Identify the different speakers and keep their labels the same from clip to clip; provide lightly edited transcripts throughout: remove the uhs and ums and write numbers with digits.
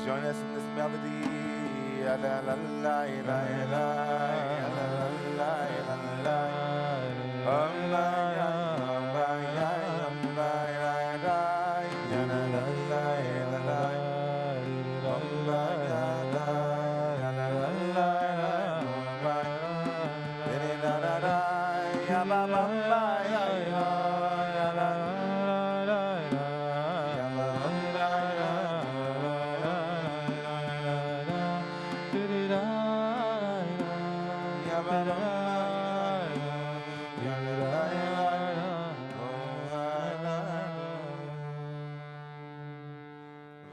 Speaker 1: join us in this melody. La la la la la la la la la.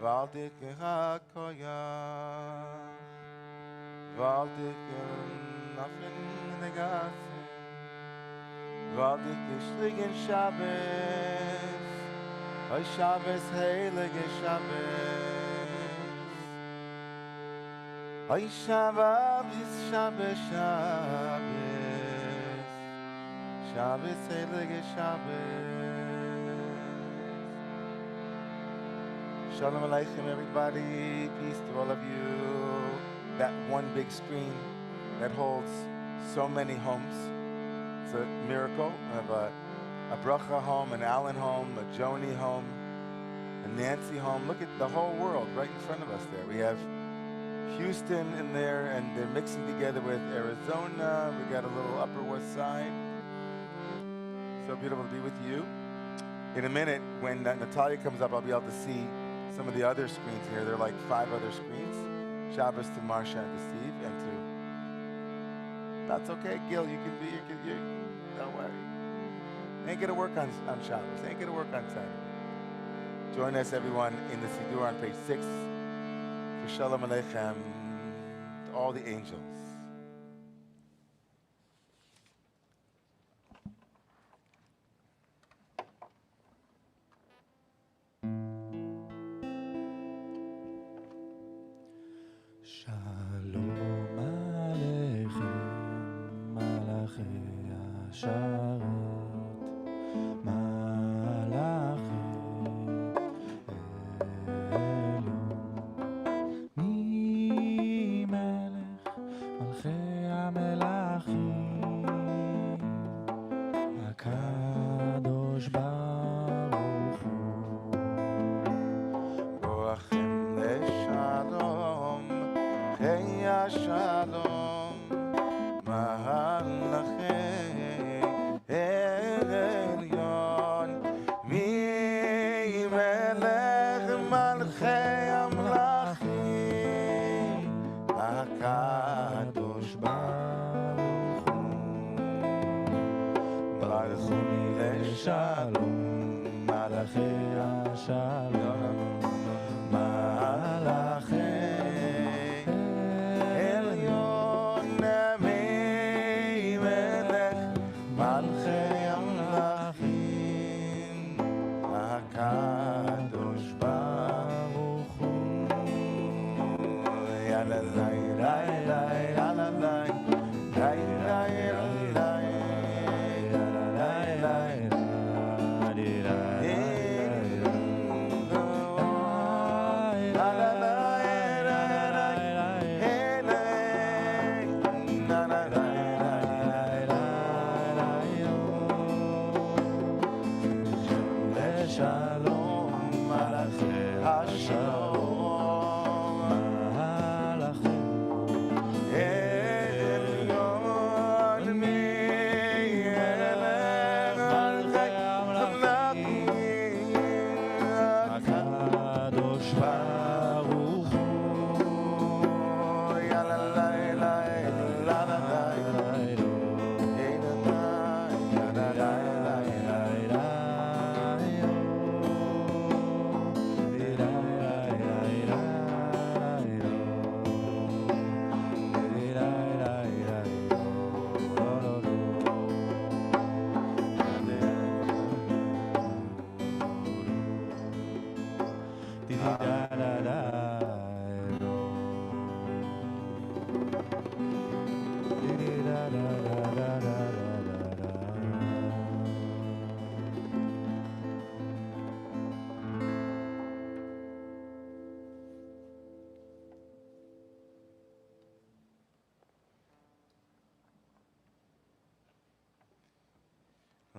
Speaker 1: Valdik hakoya, Valdik nafin negas, Valdik shligen Shabbos, Oy Shabbos heilige Shabbos, Oy Shabbos Shabbos Shabbos, Shabbos heilige Shabbos. Shalom Aleichem, everybody. Peace to all of you. That one big screen that holds so many homes. It's a miracle. We have a Bracha home, an Allen home, a Joni home, a Nancy home. Look at the whole world right in front of us there. We have Houston in there, and they're mixing together with Arizona. We got a little Upper West Side. So beautiful to be with you. In a minute, when Natalia comes up, I'll be able to see some of the other screens here. There are like 5 other screens. Shabbos to Marsha and to Steve and to... That's okay, Gil. You can be... don't worry. Ain't gonna work on Shabbos. Ain't gonna work on Saturday. Join us, everyone, in the Siddur on page 6 for Shalom Aleichem to all the angels.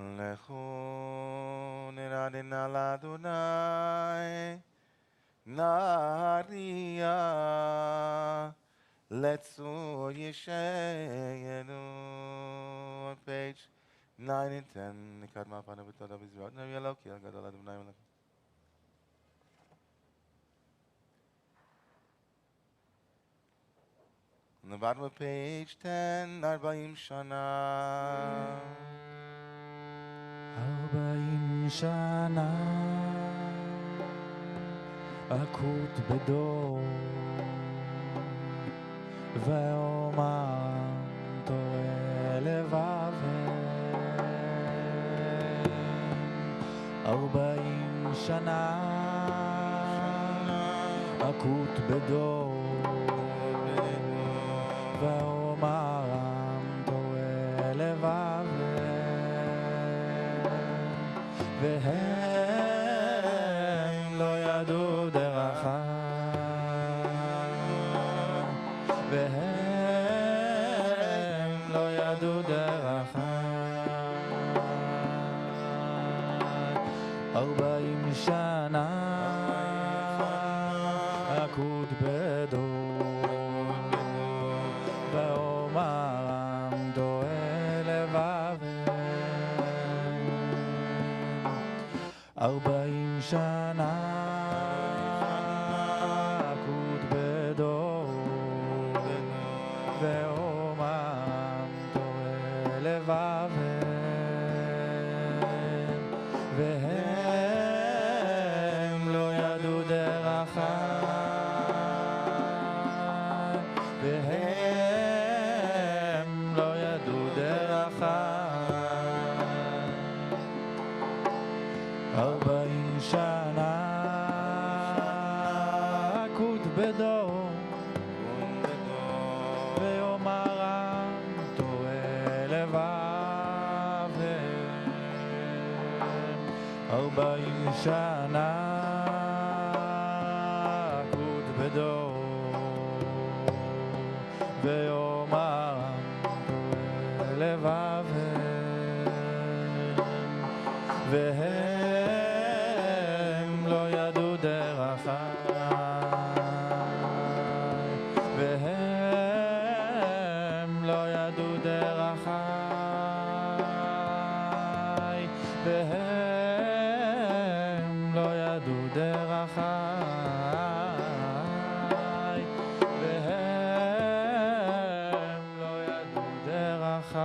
Speaker 1: Lechu niradina l'Adonai Nariya Letzu Yeshayenu. On page 9 and 10. Kadma Panav V'Todav Yisrael Nari Eloki El Gadol Adonai Melech. On the bottom of page 10, 40 Shana.
Speaker 2: 40 שנה אקוט בדור ואומר תורה לבבל 40 שנה אקוט בדור ואומר תורה לבבל והם לא ידעו דרכיי והם לא ידעו דרכיי 40 שנה אקוט בדור ואומר עמדו אל לבבל 40 שנה אקוט בדור ואומר עמדו אל לבבל והם לא ידעו דרכיי והם לא ידעו דרכיי 40 שנה אקוט בדור ויאמר עם טועה לבבל 40 שנה אקוט בדור ויאמר עם טועה לבבל והם לא ידעו דרכיי והם לא ידעו דרכיי והם לא ידעו דרכיי והם לא ידעו דרכיי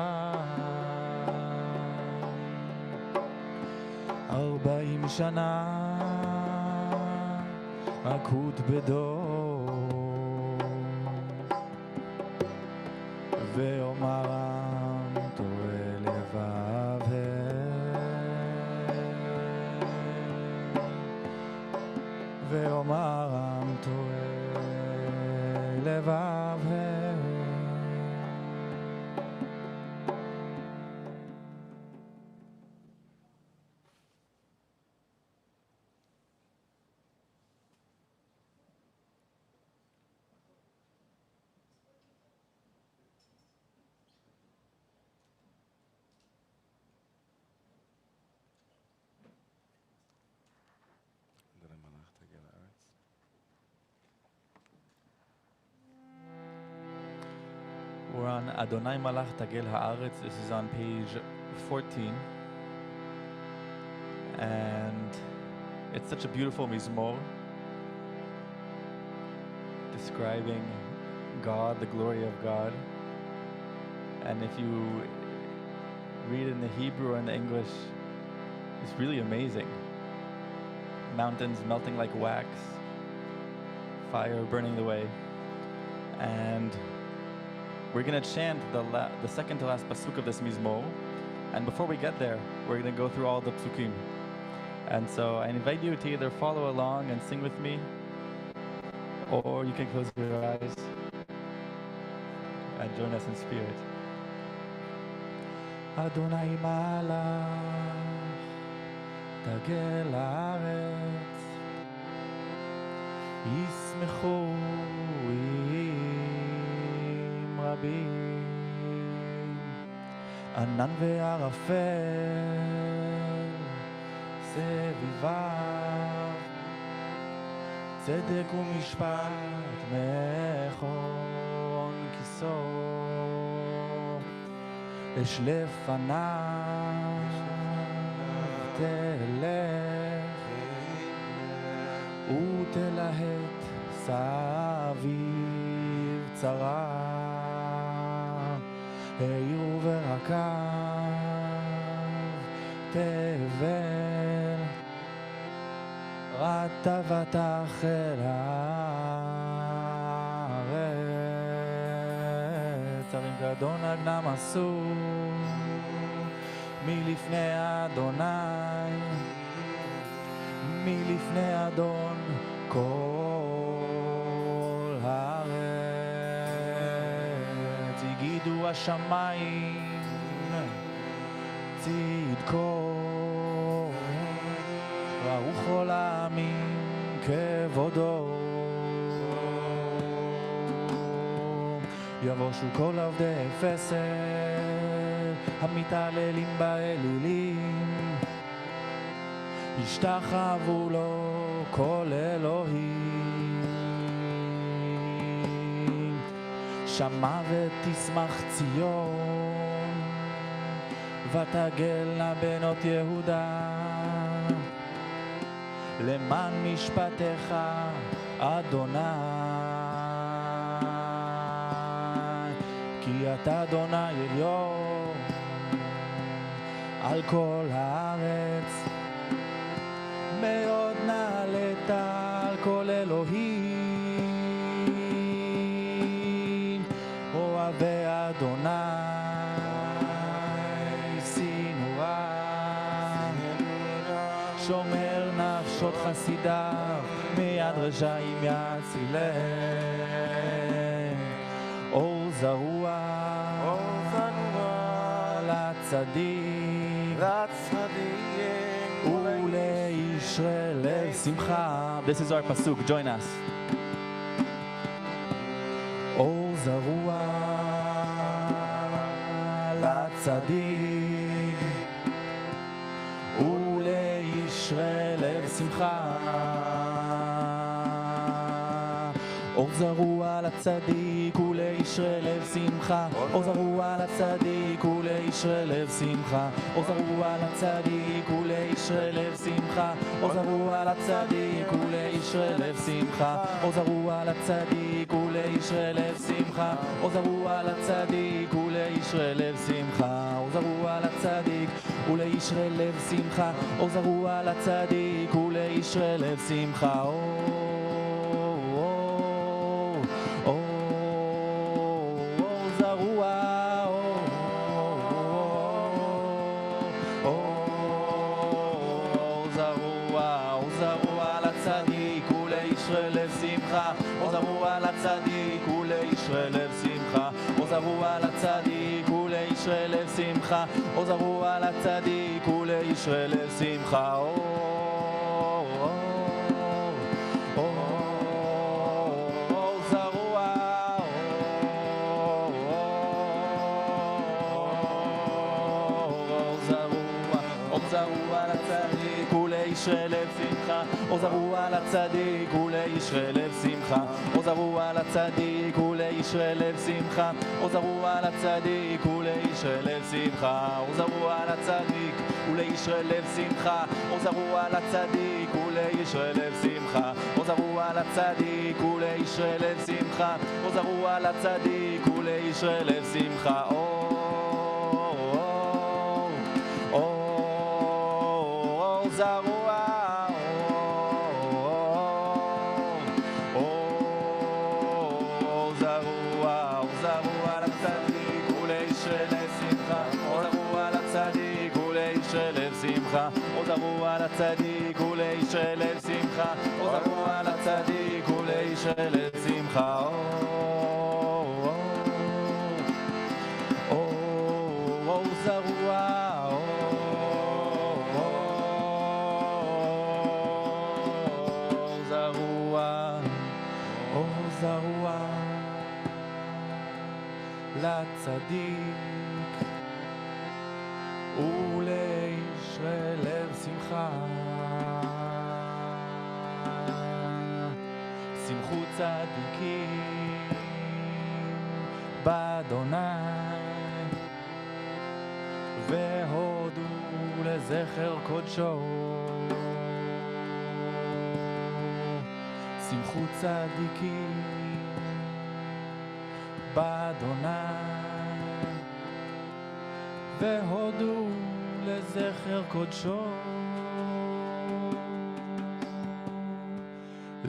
Speaker 2: 40 שנה אקוט בדור ואומר עם טועה לבבל ואומר עם טועה לבבל We're on Adonai Malach Tagel Haaretz. This is on page 14. And it's such a beautiful mizmor describing God, the glory of God. And if you read in the Hebrew and the English, it's really amazing. Mountains melting like wax, fire burning the way. And we're going to chant the second to last pasuk of this mizmor. And before we get there, we're going to go through all the psukim. And so I invite you to either follow along and sing with me, or you can close your eyes and join us in spirit. Adonai Malach Tagel Haaretz Yismechu im Rabim ענן וערפל סביביו, צדק ומשפט מכון כיסו, אש לפניו תלך ותלהט סביב צרה, העיר וברקב תבל, רטה ותחל הארץ, ערים גדול נגנם עשו מלפני אדוני, מלפני אדון כל הארץ. הגידו השמיים צדקו, ראו כל העמים כבודו, יבושו כל עבדי פסל המתעללים באלילים, ישתחוו לו כל אלוהים. שמע ותשמח ציון ותגלנה בנות יהודה, למען משפטך אדוני, כי אתה אדוני עליון על כל הארץ, מאוד נעלית על כל אלוהים, אוהבי אדוני סינורה, שומר נפשות חסידיו, מיד רשעים יצילם. אור זרוע לצדיק ולישראל לב שמחה. This is our pasuk, join us. אור זרוע לצדיק ולישראל לב שמחה. אור זרוע לצדיק ולישראל לב שמחה, אור זרוע לצדיק ולישראל לב שמחה, אור זרוע לצדיק ולישראל לב שמחה, אור זרוע לצדיק ולישראל לב שמחה, אור זרוע לצדיק ולישראל לב שמחה, אור זרוע לצדיק ולישראל לב שמחה, אור זרוע לצדיק ולישראל לב שמחה, אור זרוע לצדיק ולישראל לב שמחה. אור זרוע לצדיק ולישראל לב שמחה, אור זרוע לצדיק ולישראל לב שמחה, אור זרוע לצדיק ולישראל לב שמחה. ולישראל לב שמחה, אור זרוע לצדיק ולישראל לב שמחה, אור זרוע לצדיק ולישראל לב שמחה, אור זרוע לצדיק ולישראל לב שמחה, אור זרוע לצדיק ולישראל לב שמחה, אור זרוע לצדיק ולישראל לב שמחה, אור זרוע לצדיק ולישראל לב שמחה, אור זרוע לצדיק ולישראל לב שמחה. אור זרוע לצדיק ולישראל לב שמחה, אור זרוע לצדיק ולישראל לב שמחה. אור זרוע, אור זרוע לצדיק צדיקים באדוני והודו לזכר קודשו. שמחו צדיקים באדוני והודו לזכר קודשו.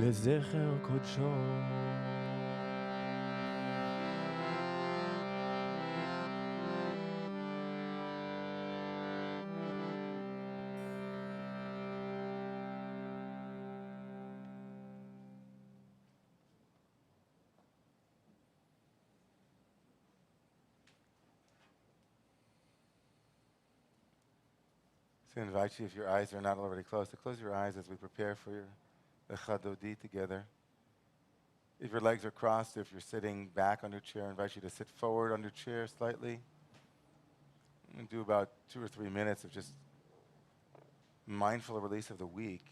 Speaker 2: לזכר קודשו.
Speaker 1: So I invite you, if your eyes are not already closed, to close your eyes as we prepare for the Chadodi together. If your legs are crossed, if you're sitting back on your chair, I invite you to sit forward on your chair slightly. And do about 2 or 3 minutes of just mindful release of the week.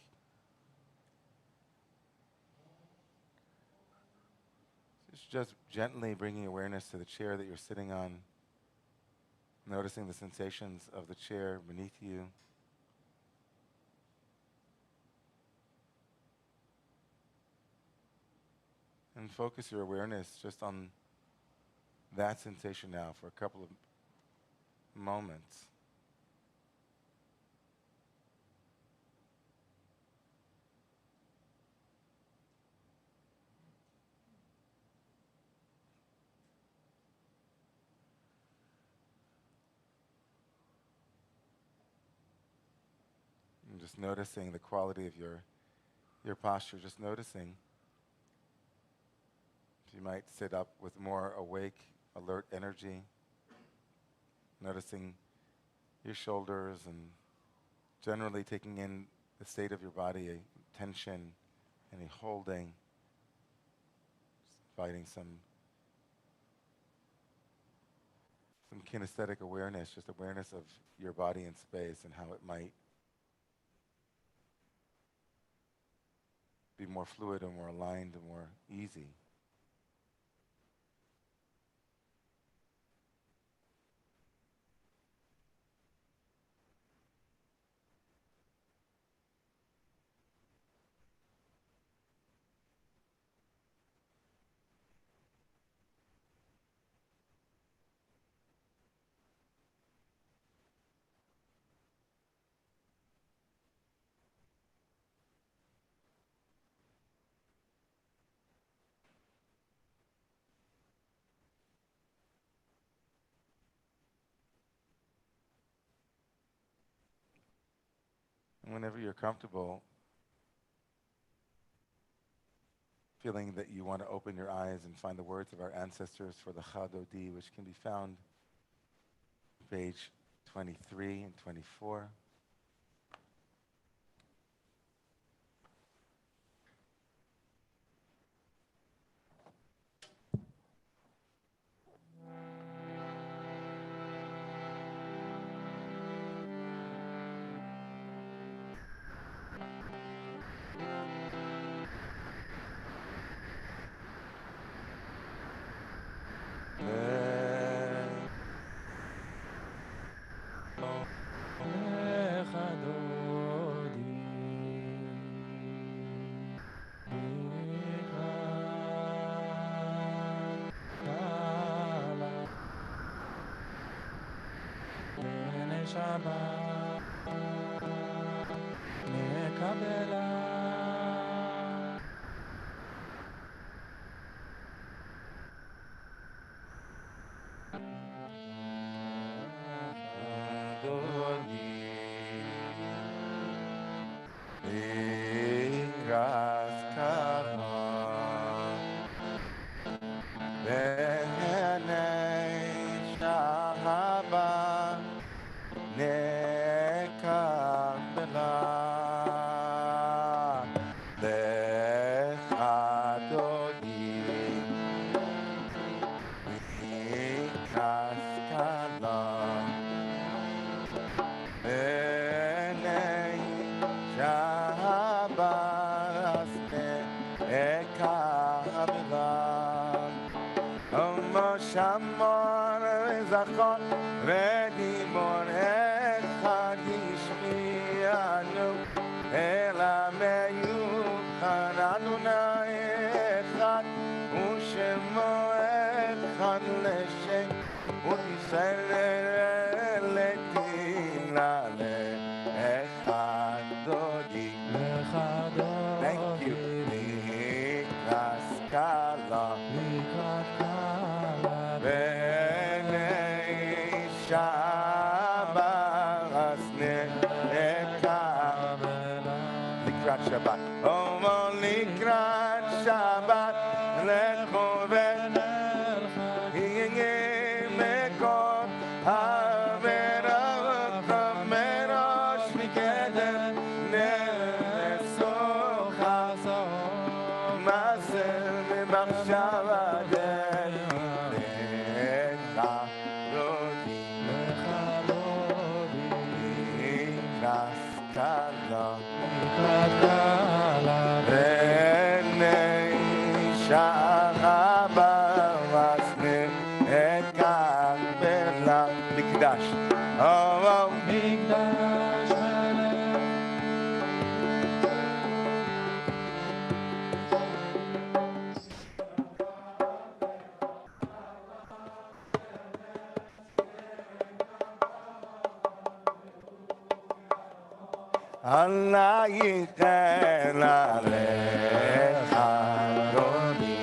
Speaker 1: Just gently bringing awareness to the chair that you're sitting on, noticing the sensations of the chair beneath you. And focus your awareness just on that sensation now for a couple of moments. And just noticing the quality of your posture, just noticing. You might sit up with more awake, alert energy, noticing your shoulders and generally taking in the state of your body, tension, any holding, just inviting some kinesthetic awareness, just awareness of your body in space and how it might be more fluid and more aligned and more easy. And whenever you're comfortable, feeling that you want to open your eyes and find the words of our ancestors for the Chadodi, which can be found page 23 and 24.
Speaker 2: Shabbat מקבלה Eka
Speaker 1: Shabbat. Oh, likrat Shabbat, lecho v'nelcha, yeh mekor haverach hamerosh mikeder nesocha maser mimachshavadeh lecha rodi likras kala v'nei sha'aba vasne et kabela mikdash. Oh,
Speaker 2: Mikdash
Speaker 1: Allah yichel alecha rodi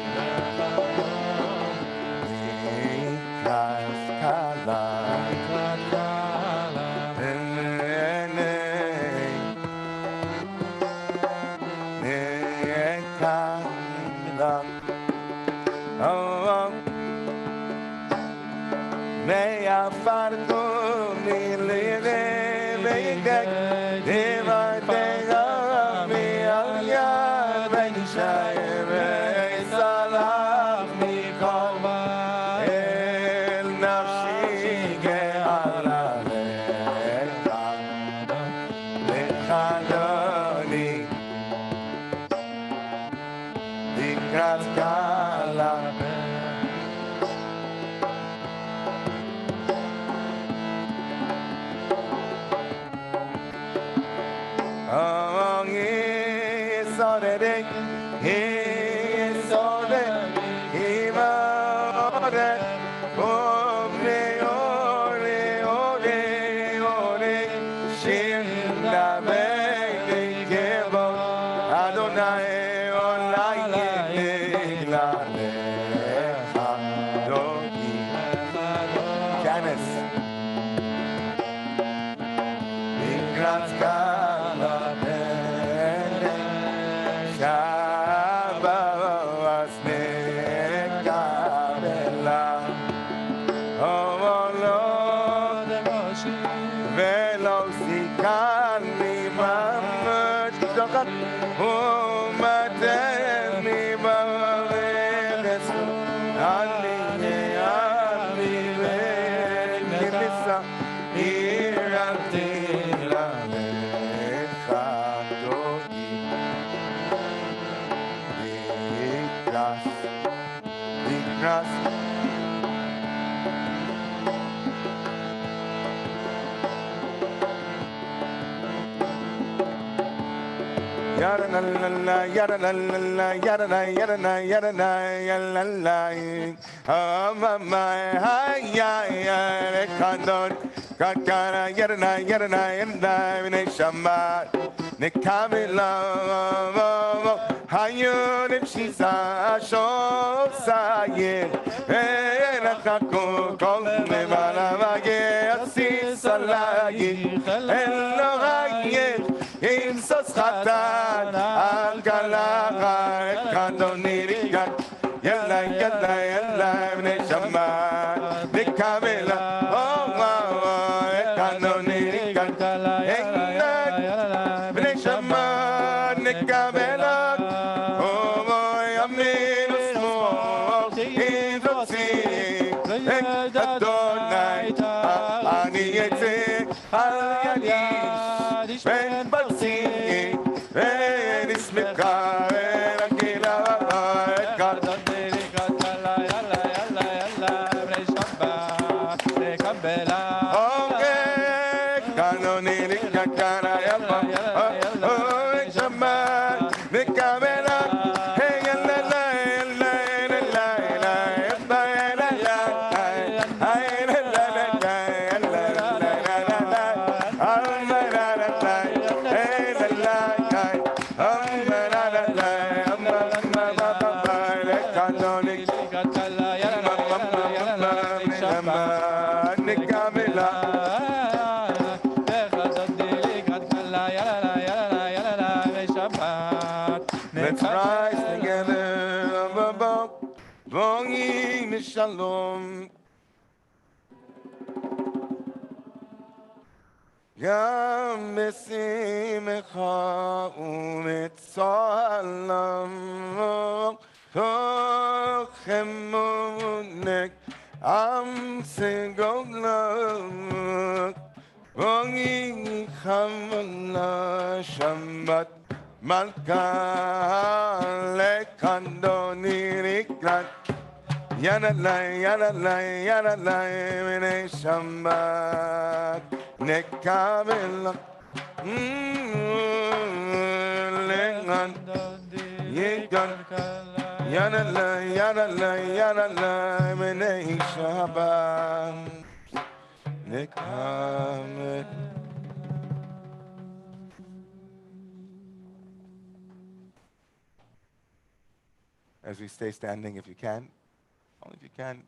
Speaker 1: likras kala v'nei kabela. Oh, may I find me living back. If I think of me, I'll yell, when you shine, it's all of me, come El nafshi ge'ala lecha, lecha doni, likrat kala. Oh, he's on it, he's on it, he's on it. Oh, me, ore, ore, ore, shir na vei kevo, Adonai olayim la lecha doki. Janice, likrat kala. Yada la la la, yada la la la, yada la yada la yada la yada la. Oh my, hi ya ya, kandon, kakara yada la yada la yada la, v'nei Shabbat, nekavela, hayun imshisa shosayir, elakaku kol mevana v'geh asisalayir, Elohayir. In Soskhatan, Al-Kalacha, Kandonirigat, Yalla, Yalla, Yalla, Bnei Shabbat, Nikavela, oh, Kandonirigat, Bnei Shabbat, Nikavela, oh, Yamin, Small, Idrotzi, Adonai, Ani Yitzhak, Al-Yadish, Ben Balsi, Ben Ismika, Ben Akila, Ben Kaddish, okay, Kanoni, Kakara, Shabbat, Nikavela, hey, la la la la la Shabbat. Let's rise together. Bonging Shalom. Gam besimcha u'mitzalam kochemunek am segoglam Bongi Kabbalat Shabbat Malka lekandoni nikrat Yanalai, yanalai, yanalai, mene Shabbat nekabel lengan yegan yanalai, yanalai, yanalai, mene Shabbat nekabel. As we stay standing, if you can, only if you can,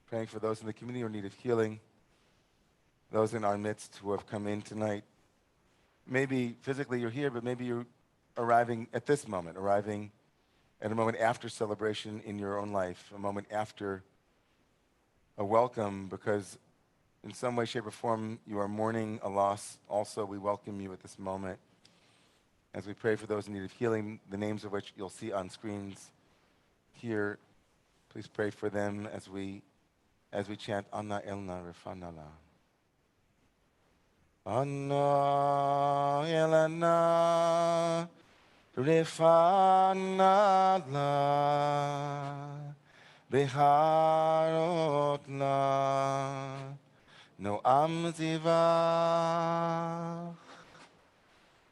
Speaker 1: praying for those in the community who are in need of healing, those in our midst who have come in tonight. Maybe physically you're here, but maybe you're arriving at this moment, arriving at a moment after celebration in your own life, a moment after a welcome, because in some way, shape, or form, you are mourning a loss. Also, we welcome you at this moment as we pray for those in need of healing, the names of which you'll see on screens here. Please pray for them as we chant Anna Elna Refanala. Anna Elna Refanala Beharotna No Amzivach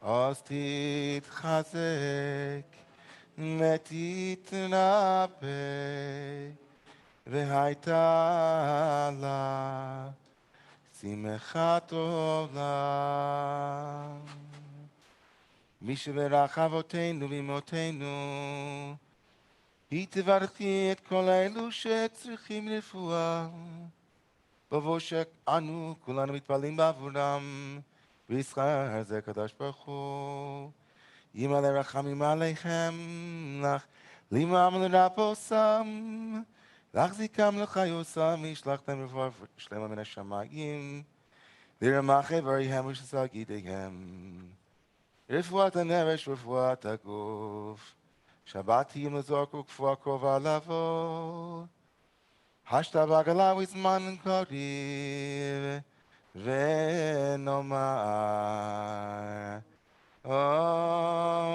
Speaker 1: Ostit Chazek Metit Nape והייתה לה שמחה טובה. מי שברך אבותינו ואמותינו, היא תברכי את כל אלו שצריכים רפואה. בבושק אנו כולנו מתפללים בעבורם, וישכר זה קדוש ברוך הוא. ימלא רחמים עליכם, לך לימם לרפאוסם. להחזיקם לחיוסם, וישלחתם רפואה שלמה מן השמיים, לרמח איבריהם ושסה גידיהם. רפואת הנפש ורפואת הגוף, שבת תהיים לזרוק וכפואה קרובה לבוא. השתה בעגלה וזמן קריב, ונאמר Amen.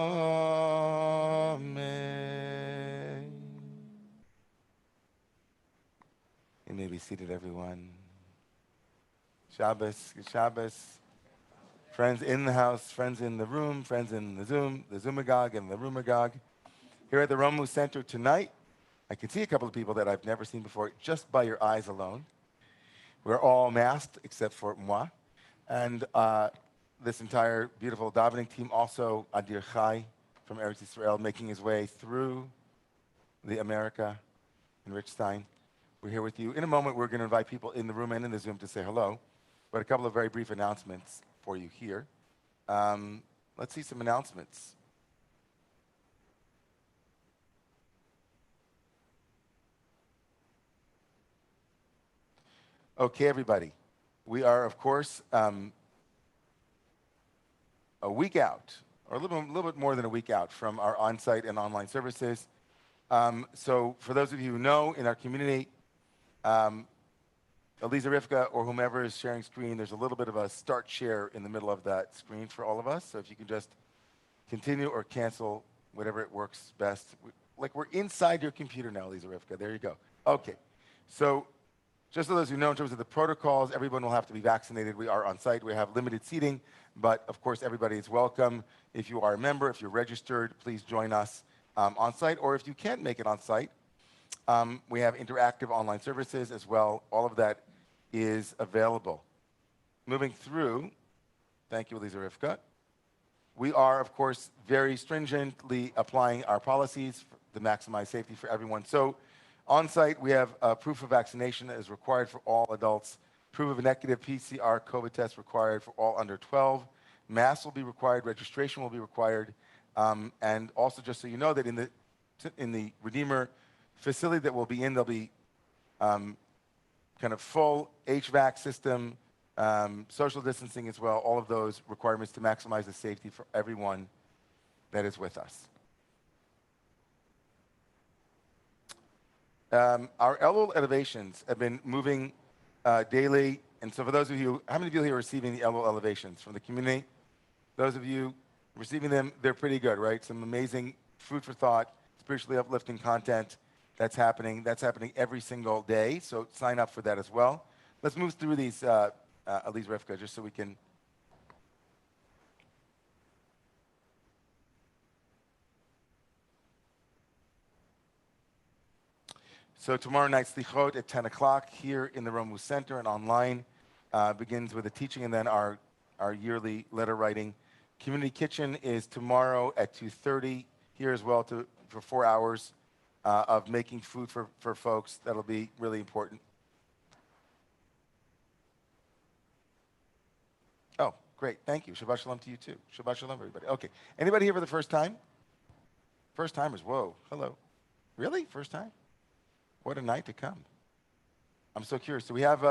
Speaker 1: You may be seated, everyone. Shabbos, good Shabbos. Friends in the house, friends in the room, friends in the Zoomagog and the Roomagog. Here at the Romemu Center tonight, I can see a couple of people that I've never seen before just by your eyes alone. We're all masked except for moi. And this entire beautiful davening team, also Adir Chai from Eretz Yisrael, making his way through the America in Richstein. We're here with you. In a moment, we're going to invite people in the room and in the Zoom to say hello, but a couple of very brief announcements for you here. Let's see some announcements. Okay, everybody. We are, of course, a week out, or a little bit more than a week out from our on-site and online services. So for those of you who know, in our community, Eliza Rivka or whomever is sharing screen, there's a little bit of a start share in the middle of that screen for all of us. So if you can just continue or cancel, whatever it works best. Like we're inside your computer now, Eliza Rivka. There you go. Okay. So just so those who know, in terms of the protocols, everyone will have to be vaccinated. We are on site. We have limited seating, but of course, everybody is welcome. If you are a member, if you're registered, please join us on site. Or if you can't make it on site, we have interactive online services as well. All of that is available. Moving through, thank you, Eliza Rivka. We are, of course, very stringently applying our policies to maximize safety for everyone. So on site, we have proof of vaccination that is required for all adults, proof of a negative PCR COVID test required for all under 12. Masks will be required, registration will be required. And also, just so you know, that in the Redeemer facility that we'll be in, there'll be kind of full HVAC system, social distancing as well, all of those requirements to maximize the safety for everyone that is with us. Our Elul elevations have been moving daily. And so for those of you, how many of you here are receiving the Elul elevations from the community? Those of you receiving them, they're pretty good, right? Some amazing food for thought, spiritually uplifting content that's happening. That's happening every single day. So sign up for that as well. Let's move through these, Elise Rivka, just so we can. So tomorrow night, Slichot at 10 o'clock here in the Romemu Center and online. Begins with a teaching and then our yearly letter writing. Community Kitchen is tomorrow at 2:30 here as well for 4 hours of making food for folks. That'll be really important. Oh, great. Thank you. Shabbat Shalom to you too. Shabbat Shalom, everybody. Okay. Anybody here for the first time? First timers. Whoa. Hello. Really? First time? What a night to come. I'm so curious. So we have,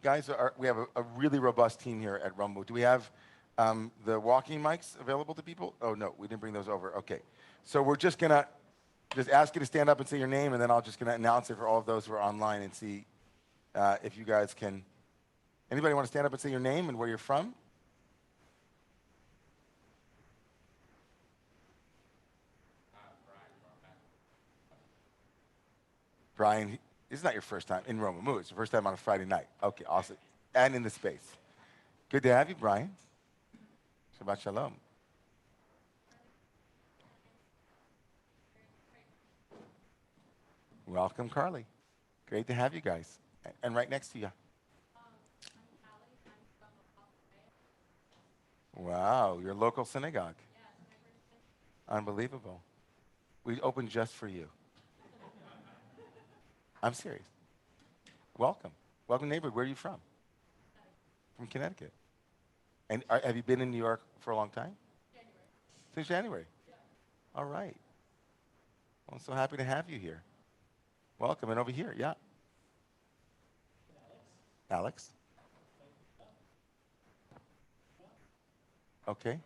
Speaker 1: guys, we have a really robust team here at Romemu. Do we have the walking mics available to people? Oh, no, we didn't bring those over. Okay. So we're just going to ask you to stand up and say your name, and then I'm just going to announce it for all of those who are online and see if you guys can. Anybody want to stand up and say your name and where you're from? Brian, this is not your first time in Romemu. It's your first time on a Friday night. Okay, awesome. And in the space. Good to have you, Brian. Shabbat Shalom. Welcome, Carly. Great to have you guys. And right next to you. Wow, your local synagogue. Unbelievable. We opened just for you. I'm serious. Welcome. Welcome, neighbor. Where are you from? From Connecticut. And have you been in New York for a long time? January. Since January? Yeah. All right. Well, I'm so happy to have you here. Welcome. And over here, yeah. Alex. Okay.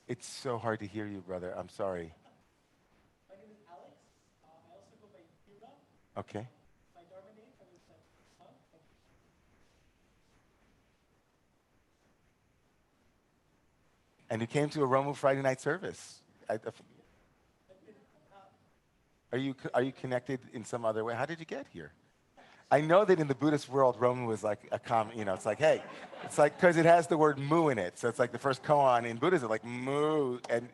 Speaker 1: It's so hard to hear you, brother. I'm sorry.
Speaker 3: My name is Alex. I also go by Yura.
Speaker 1: Okay.
Speaker 3: My Dharma name is
Speaker 1: And you came to a Romemu Friday night service. Are you connected in some other way? How did you get here? I know that in the Buddhist world, Romemu is like a common, it's like, hey, it's like, because it has the word mu in it. So it's like the first koan in Buddhism, like mu, and,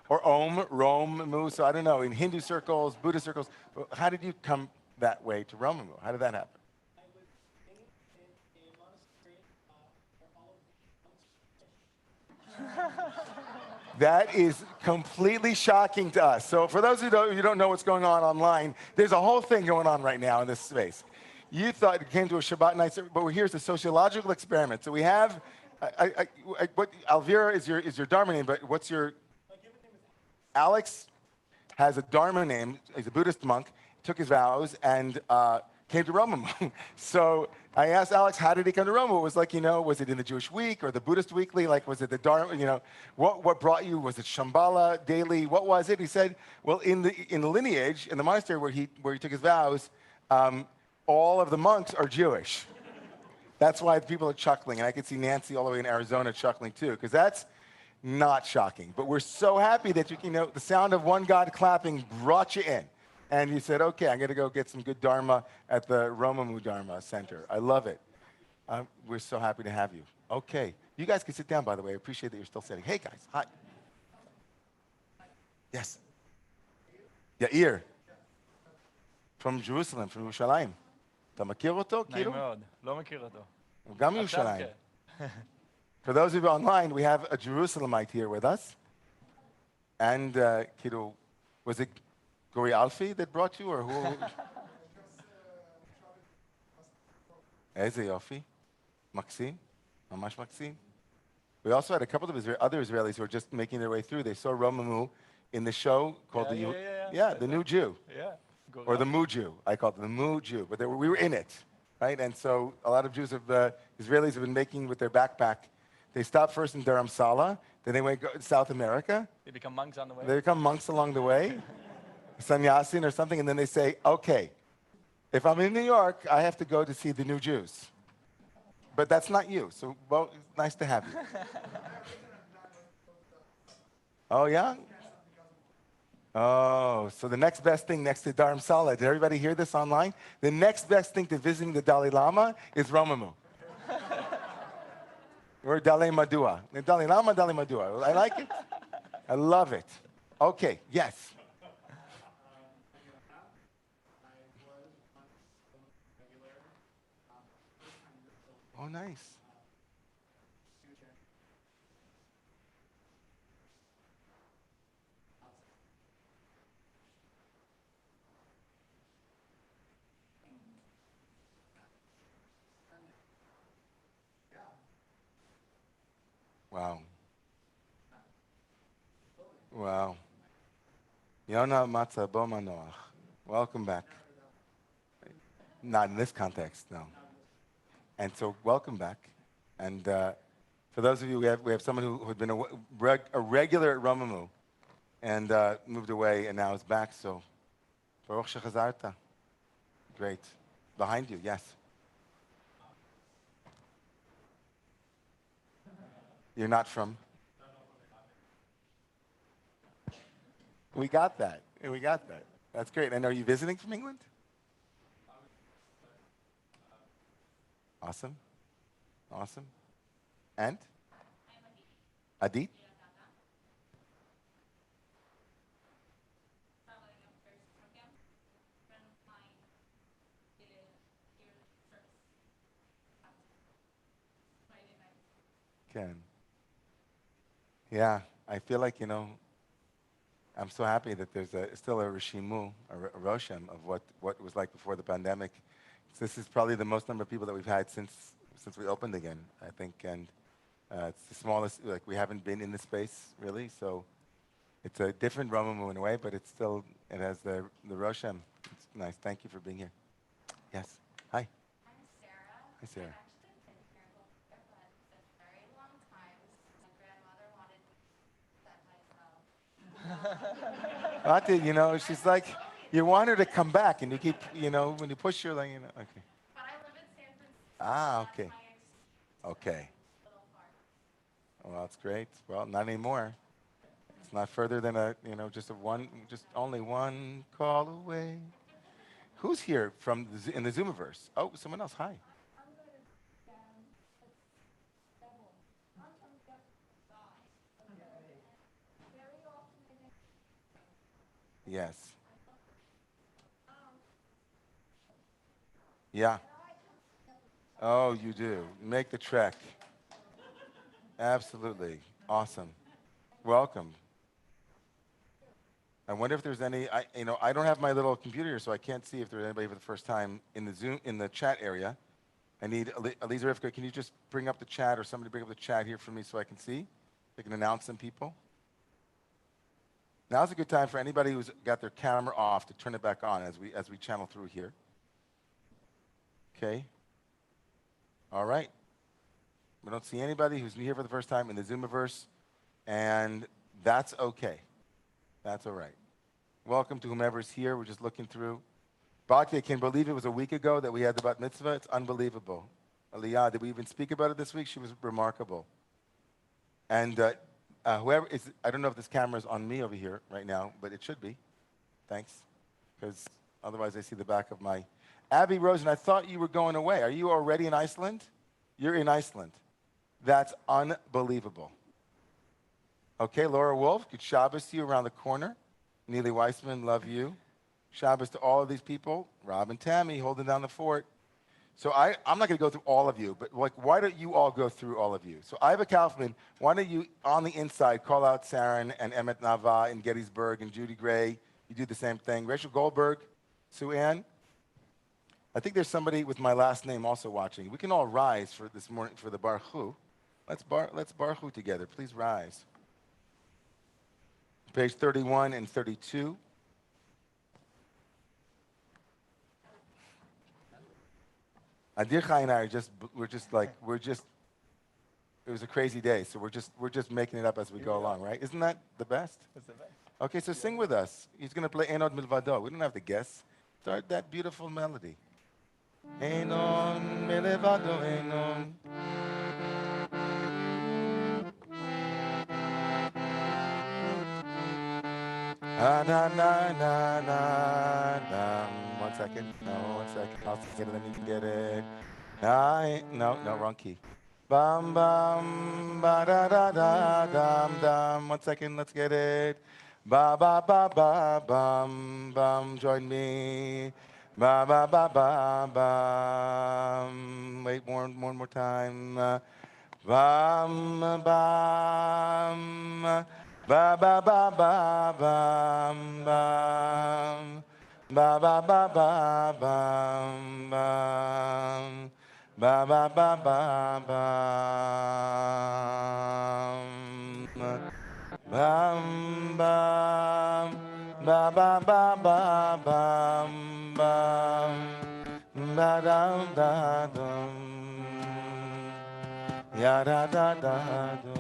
Speaker 1: or om, rom, mu. So I don't know, in Hindu circles, Buddhist circles, how did you come that way to Romemu? How did that happen?
Speaker 3: I was staying in a monastery where all of the
Speaker 1: That is completely shocking to us. So for those who don't know what's going on online, there's a whole thing going on right now in this space. You thought it came to a Shabbat night service, but here's a sociological experiment. So we have, what Alvira is your Dharma name, but what's your?
Speaker 3: my given name is
Speaker 1: Alex has a Dharma name. He's a Buddhist monk. Took his vows and came to Romemu. So I asked Alex, how did he come to Romemu? It was like, was it in the Jewish week or the Buddhist weekly? Like, was it the Dharma? What brought you? Was it Shambhala daily? What was it? He said, well, in the lineage, in the monastery where he took his vows, all of the monks are Jewish. That's why people are chuckling. And I could see Nancy all the way in Arizona chuckling too, because that's not shocking. But we're so happy that the sound of one God clapping brought you in. And you said, okay, I'm going to go get some good Dharma at the Romemu Dharma Center. I love it. We're so happy to have you. Okay. You guys can sit down, by the way. I appreciate that you're still sitting. Hey, guys. Hi. Yes. Yair. From Jerusalem, from Yerushalayim. אתה מכיר אותו?
Speaker 2: נעים מאוד, לא מכיר אותו.
Speaker 1: הוא גם מירושלים. For those of you online, we have a Jerusalemite here with us. And, was it Gori Alfie that brought you, or who? איזה יופי. מקסים. ממש מקסים. We also had a couple of other Israelis who were just making their way through. They saw Romemu in the show called the New Jew.
Speaker 2: Yeah.
Speaker 1: Or the Moo Jew. I call it the Moo Jew. But we were in it, right? And so a lot of Jews Israelis have been making with their backpack. They stopped first in Dharamsala, then they went to South America.
Speaker 2: They become monks on the way.
Speaker 1: They become monks along the way, sannyasin or something, and then they say, okay, if I'm in New York, I have to go to see the new Jews. But that's not you, so well, it's nice to have you. Oh, yeah? Oh, so the next best thing next to Dharamsala, did everybody hear this online? The next best thing to visiting the Dalai Lama is Romemu. Or Dalai Madua. The Dalai Lama, Dalai Madua. I like it. I love it. Okay, yes. Oh, nice. Wow. Wow. Yona Matzah Bo Manoach. Welcome back. Not in this context, no. And so, welcome back. And for those of you, we have someone who had been a regular at Romemu and moved away and now is back. So, Baruch Shechazarta. Great. Behind you, yes. You're not from? We got that. We got that. That's great. And are you visiting from England? Awesome. Awesome. And? Adit? Ken. Yeah, I feel like, I'm so happy that there's still a Rishimu, a Roshem of what it was like before the pandemic. So this is probably the most number of people that we've had since we opened again, I think. And it's the smallest, like we haven't been in this space, really. So it's a different Romemu in a way, but it has the Roshem. It's nice. Thank you for being here. Yes. Hi.
Speaker 4: I'm Sarah.
Speaker 1: Hi, Sarah.
Speaker 4: I've actually been here before, but it's a very long time. My grandmother wanted to set myself.
Speaker 1: She's like, you want her to come back, and you keep, when you push her, like, okay.
Speaker 4: But I live in San Francisco.
Speaker 1: Ah, okay.
Speaker 4: My
Speaker 1: Okay.
Speaker 4: a little far.
Speaker 1: Well, that's great. Well, not anymore. It's not further than just only one call away. Who's here in the Zoomiverse? Oh, someone else. Hi.
Speaker 4: I'm going to it's double. I'm from the other side. Very often
Speaker 1: Yes. Yeah. Oh, you do. Make the trek. Absolutely. Awesome. Welcome. I wonder if there's any, I don't have my little computer here, so I can't see if there's anybody for the first time in the chat area. I need, Aliza Rivka, can you just bring up the chat, or somebody bring up the chat here for me so I can see? I can announce some people. Now's a good time for anybody who's got their camera off to turn it back on as we channel through here. Okay. All right. We don't see anybody who's here for the first time in the Zoomiverse, and that's okay. That's all right. Welcome to whomever's here. We're just looking through. Bhakti, I can't believe it was a week ago that we had the bat mitzvah. It's unbelievable. Aliyah, did we even speak about it this week? She was remarkable. And whoever is, I don't know if this camera is on me over here right now, but it should be. Thanks. Because otherwise I see the back of my... Abby Rosen, I thought you were going away. Are you already in Iceland? You're in Iceland. That's unbelievable. Okay, Laura Wolf, good Shabbos to you around the corner. Neely Weissman, love you. Shabbos to all of these people. Rob and Tammy holding down the fort. So I'm not going to go through all of you, but why don't you all go through all of you? So Iva Kaufman, why don't you, on the inside, call out Sarin and Emmett Nava in Gettysburg and Judy Gray. You do the same thing. Rachel Goldberg, Sue Ann. I think there's somebody with my last name also watching. We can all rise for this morning for the Baruch Hu. Let's baruch together. Please rise. Page 31 and 32. Adir Chai and I are it was a crazy day, so we're just making it up as we go along, right? Isn't that the best?
Speaker 2: That's the best.
Speaker 1: Okay, so sing with us. He's going to play Enod Milvado. We don't have to guess. Start that beautiful melody. Enon Milvado, Enon. Ah, na, na, na, na, na. 1 second. No, 1 second. I'll sing it and then you can get it. No, wrong key. Bum, bum, ba, da, da, da, dum, dum. 1 second, let's get it. Ba, ba, ba, ba, bum, bum. Join me. Ba, ba, ba, ba, bum. Wait, one more time. Bum, bum. Ba, ba, ba, ba, bum, bum. Ba, ba, ba, ba, bum, bum. Ba ba ba ba bum. Bum bum. Ba ba ba ba bum bum. Ba dum da dum. Ya da da da dum.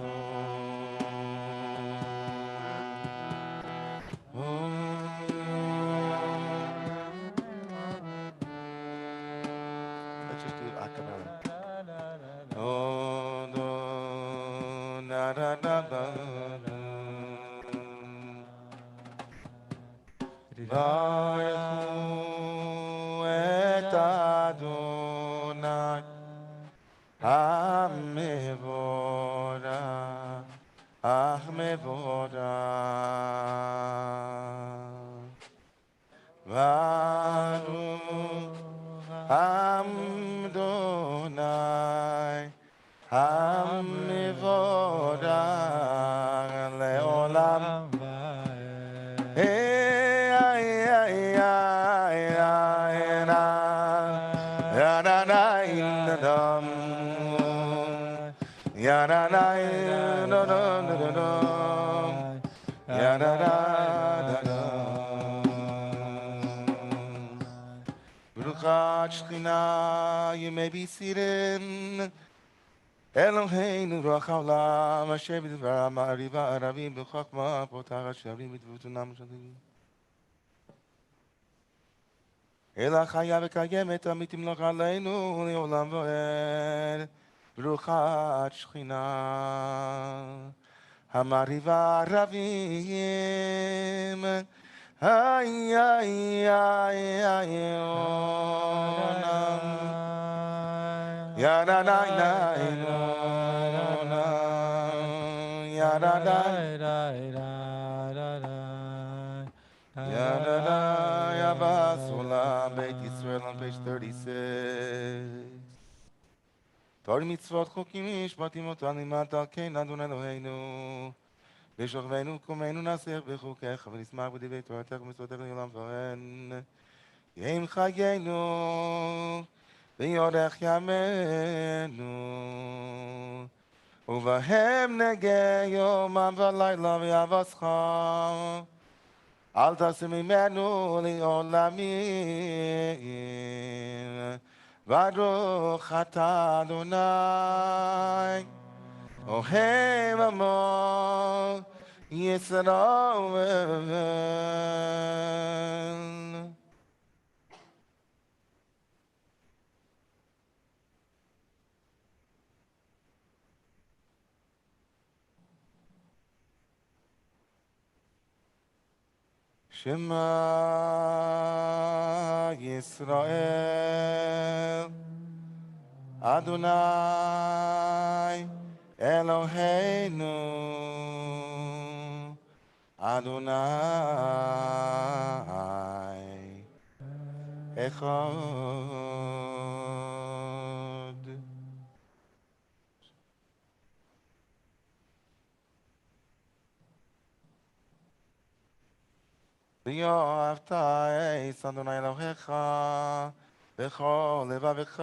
Speaker 1: Let's just do it a cappella. Oh, do, na, da, da, da, da. Baruch et Adonai Hamevorach Baruch Hamdonai Hamevorach Leolam. Hey, ay, ay, ay, ay, na, ya, na, na, na, dum. Ya, na, na, no, no, no, no, no. Ya, na, na, na, dum. Baruch Shechina, you may be seated. Eloheinu ruach haolam, asher b'dvar ma'ariva aravim b'chokma, potach asherim b'tvutunam shalim. Ela chaya v'kayemet amitim loch aleinu le'olam v'oed. Baruch Shechina, hamariva aravim. Ay, ay, ay, ay, onam. Ya na na na na ya na na ya na na ya basula Beit Yisrael on page 36. Torah mitzvot chokim mishpatim otanim atalkein Adonai Eloheinu v'shokveinu kumeinu nasech b'chukecha v'nismach b'divei toratecha v'mitzvotecha le'olam v'ohen Yeim chayenu ויורך ימינו ובהם נגע יומם ולילה ויבשך אל תעשה ממנו לעולמים ברוך אתה אדוני אוהב עמו ישראל. Shema Yisrael Adonai Eloheinu Adonai Echad. ואהבת את אדוני אלוהיך בכל לבבך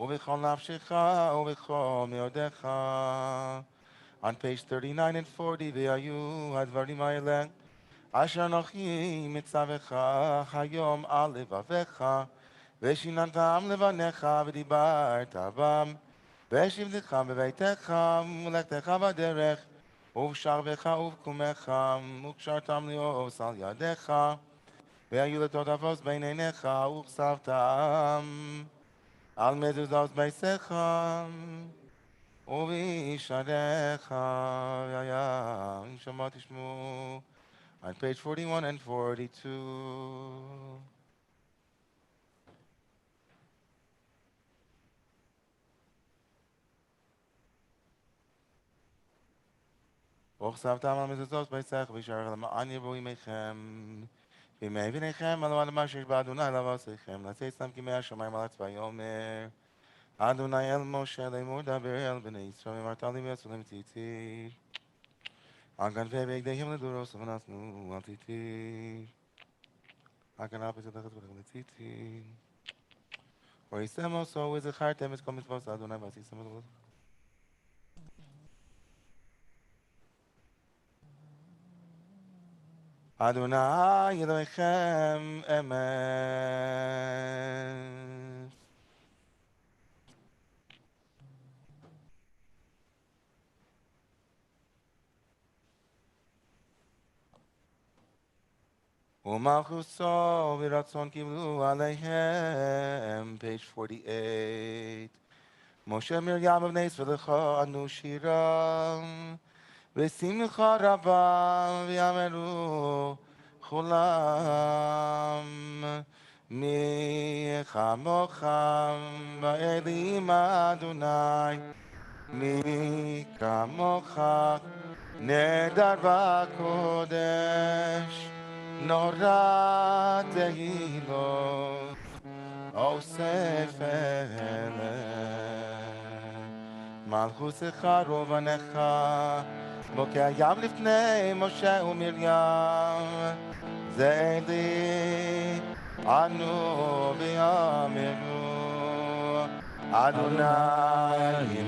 Speaker 1: ובכל נפשך ובכל מאודיך. On page 39 and 40, והיו הדברים האלה אשר אנוכי מצווך היום על לבביך, ושיננתם לבניך ודיברת בם, ושבתך בביתך ולכתך בדרך, ובשעריך ובקומך, וקשרתם לעוס על ידיך, והיו לטוטפות בין עיניך, וכסבתם על מזוזות ביתך, ובישעריך, והיה שמע תשמעו. On page 41 and 42. וכסבתם על מזוזות ביתך וישעריך למען יבואו עמכם בימי בניכם עלו על מה שיש באדוני לבסיכם לצאתם כימי השמיים על ויאמר אדוני אל משה לאמור דבר אל בני ישראל ואמרת לי ויצאו להם ציצית על כנפי בגדיהם לדורות ונתנו אל ציצית על כנף וצדקת ולכם לציצית ויישם עושו וזכרתם את כל מצוות אדוני ועשיתם את כל אדוני אלוהיכם אמת. ומלכותו ברצון קיבלו עליהם, page 48. משה מרים ובני ישראל לכנו שירם ושמחה רבה ויאמרו כולם מי כמוך באלים אדוני מי כמוך נהדר בקודש נורא תהילות אוסף מלכותך רובנך בוקע ים לפני משה ומרים זה לי אנו ויאמרו אדוני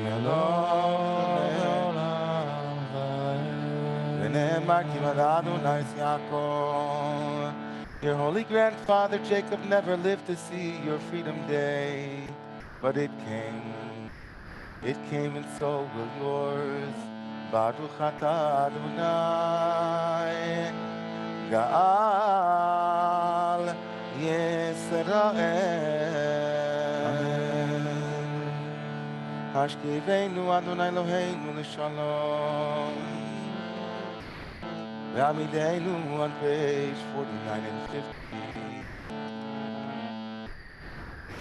Speaker 1: אלוהינו ונאמר כי אדוני יעקב. Your holy grandfather Jacob never lived to see your freedom day, but it came and so will yours. Baruch atah Adonai Gaal Yisrael Hashkivenu Adonai Eloheinu l'shalom Ve'amidenu on page 49 and 50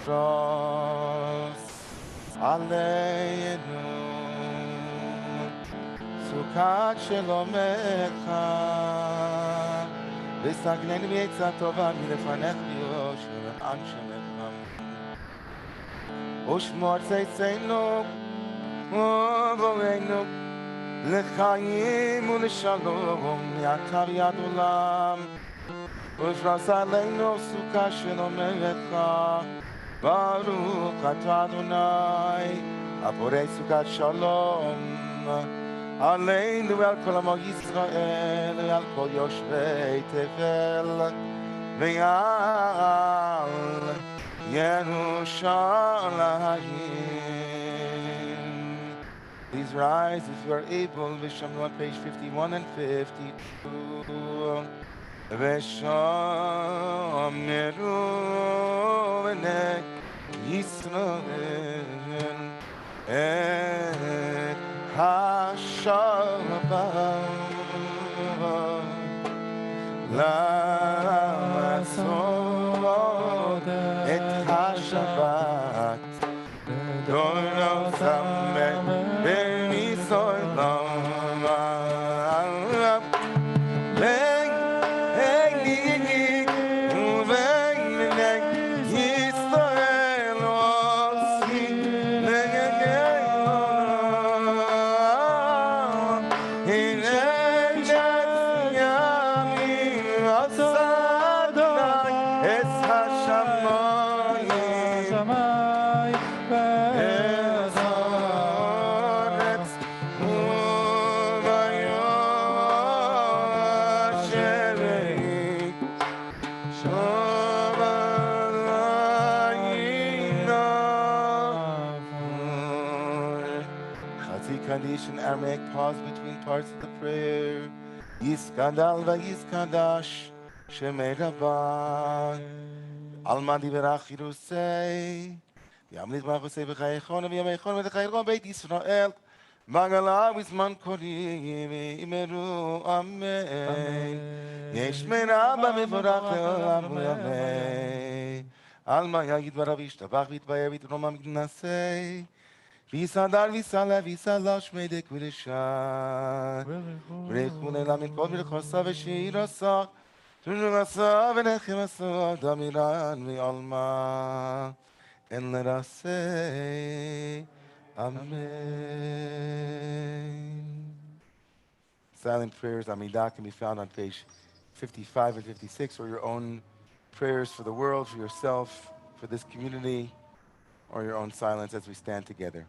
Speaker 1: Frost Aleinu סוכת שלומך וסגנני מעצה טובה מלפניך ביושר למען שמך ושמור צאצאינו ובואנו לחיים ולשלום מעתה ועד עולם ופרס עלינו סוכה שלומך ברוך אתה אדוני הפורש סוכת שלום עלינו ועל כל עמו ישראל ועל כל יושבי תבל ועל ירושלים. Please rise if you are able. ושמנו on page 51 and 52. ושמרו בני ישראל את השבת לעשות את השבת דורתם בניסוי
Speaker 2: Bye.
Speaker 1: Aramaic pause between parts of the prayer. Yiskadal v'yiskadash shemei Rabban. Alma divrach Yerusei. Yamlich machosei v'chayechon v'yamechon v'chayechon beit Yisrael. Magala v'zman korim imeru amen. Yesh merabba v'vorach le'olam v'amen. Alma yagid v'rav yishtabach v'yitbayer v'yitroma migdnasei. V'yisadar v'yisala v'yisala shmei dek v'lishan. V'rechu le'lam mikol v'lechosa v'shirasa. Tunurasa v'nechemasa damiran v'alma. And let us say, Amen. Silent prayers, Amidah, can be found on page 55 and 56, or your own prayers for the world, for yourself, for this community, or your own silence as we stand together.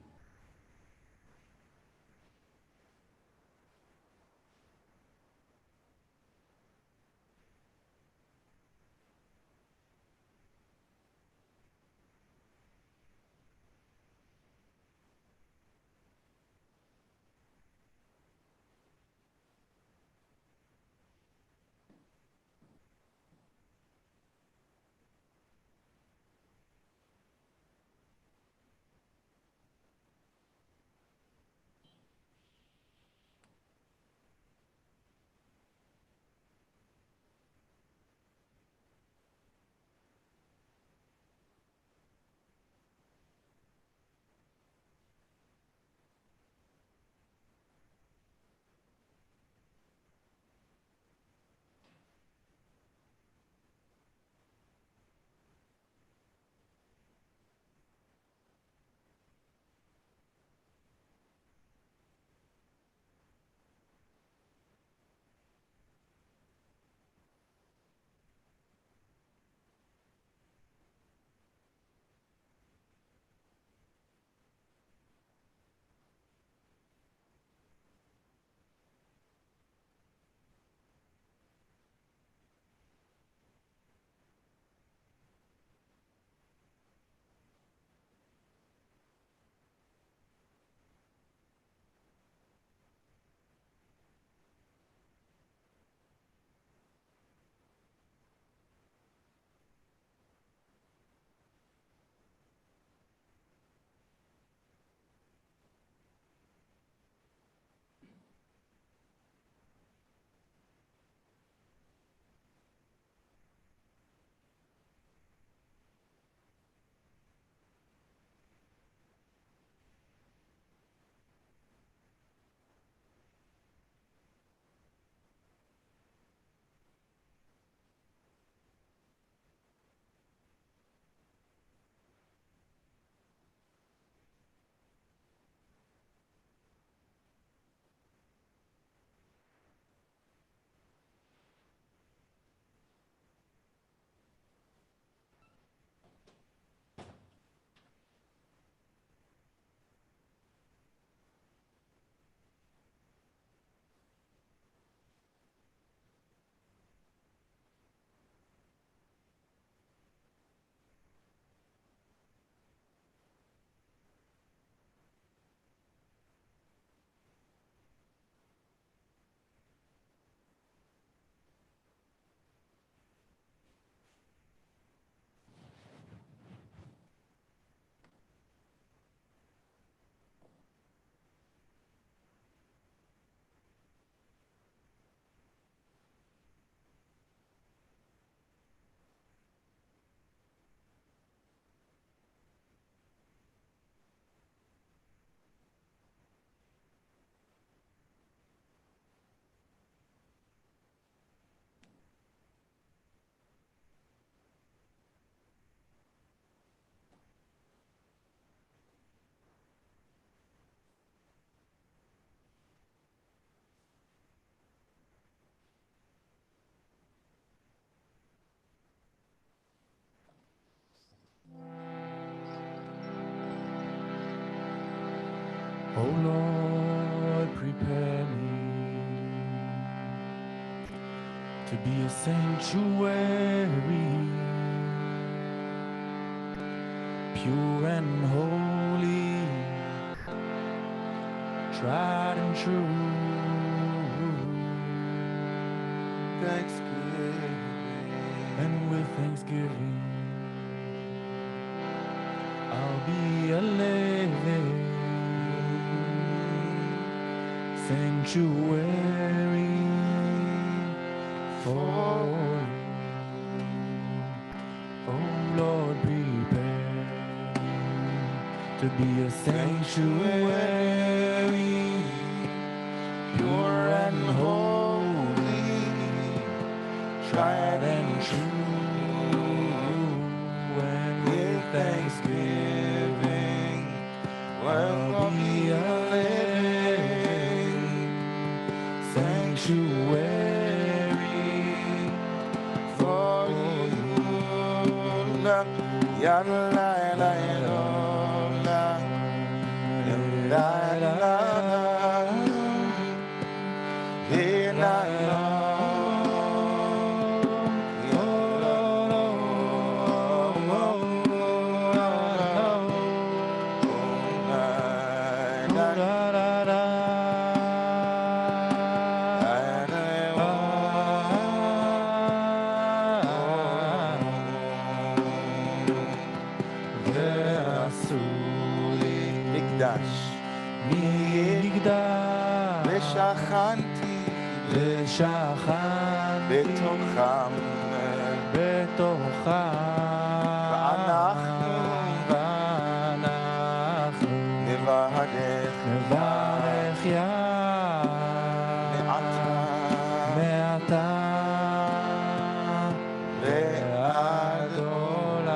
Speaker 2: O Lord, prepare me to be a sanctuary, pure and holy, tried and true.
Speaker 1: Thanksgiving.
Speaker 2: And with thanksgiving, I'll be a living sanctuary for you. Oh Lord, prepare to be a sanctuary, pure and holy, tried and true. And with thanksgiving, I'll be a living sanctuary for you.
Speaker 1: Ya la la la la la la la Hey la la ושכנתי בתוכם ואנחנו נברך מעתה ועד עולם.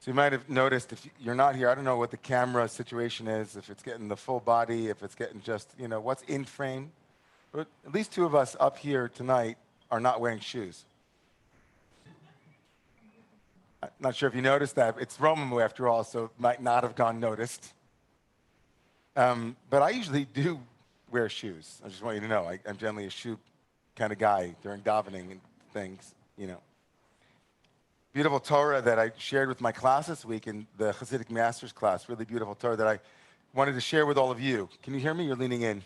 Speaker 1: So you might have noticed, if you're not here, I don't know what the camera situation is, if it's getting the full body, if it's getting just, what's in frame. But at least two of us up here tonight are not wearing shoes. I'm not sure if you noticed that. It's Romemu after all, so it might not have gone noticed. But I usually do wear shoes. I just want you to know, I'm generally a shoe kind of guy during davening and things, Beautiful Torah that I shared with my class this week in the Hasidic Masters class, really beautiful Torah that I wanted to share with all of you. Can you hear me? You're leaning in.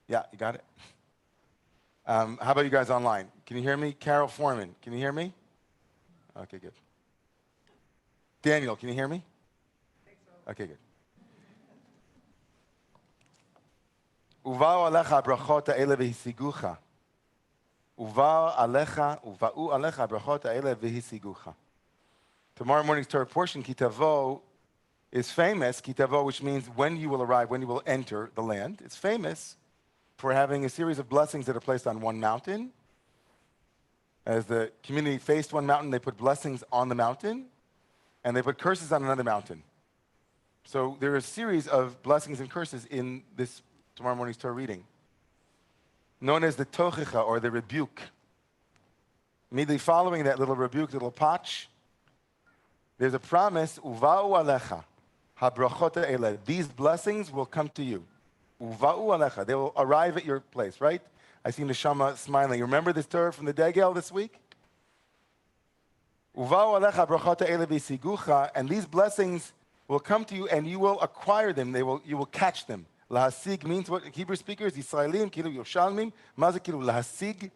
Speaker 1: Yeah, you got it? How about you guys online? Can you hear me? Carol Foreman, can you hear me? Okay, good. Daniel, can you hear me? Okay, good. Uva'u alecha brachot ha'ele v'hisigucha. Uva'u alecha brachot ha'ele v'hisigucha. Tomorrow morning's Torah portion, Kitavo, is famous. Kitavo, which means when you will arrive, when you will enter the land. It's famous for having a series of blessings that are placed on one mountain. As the community faced one mountain, they put blessings on the mountain, and they put curses on another mountain. So there are a series of blessings and curses in this tomorrow morning's Torah reading, known as the tochicha, or the rebuke. Immediately following that little rebuke, little patch, there's a promise, Uva'u alecha, habrachot ha'ele. These blessings will come to you. Uva'u alecha. They will arrive at your place, right? I see Neshama smiling. You remember this Torah from the Degel this week? Uva'u alecha brachot ha'ele v'sigucha. And these blessings will come to you and you will acquire them. You will catch them. Lahasig means what? Hebrew speakers, Yisraelim, kilu Yoshalmim. Maze kilu lahasig.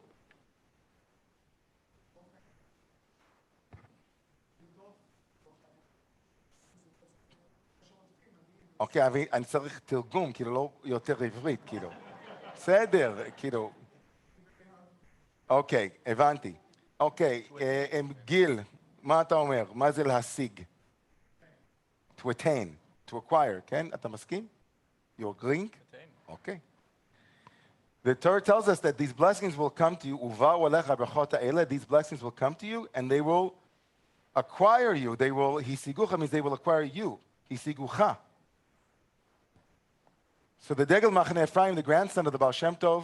Speaker 1: אוקיי, אני צריך תרגום, כאילו לא יותר עברית, כאילו. בסדר, כאילו. אוקיי, הבנתי. אוקיי, גיל, מה אתה אומר? מה זה להשיג? To attain, to acquire, כן? אתה מסכים? You're agreeing? Okay. The Torah tells us that these blessings will come to you. Uva'u alecha brachot ha'ele. These blessings will come to you, and they will acquire you. They will, hisigucha means they will acquire you. Hisigucha. So the Degel Machane Ephraim, the grandson of the Baal Shem Tov,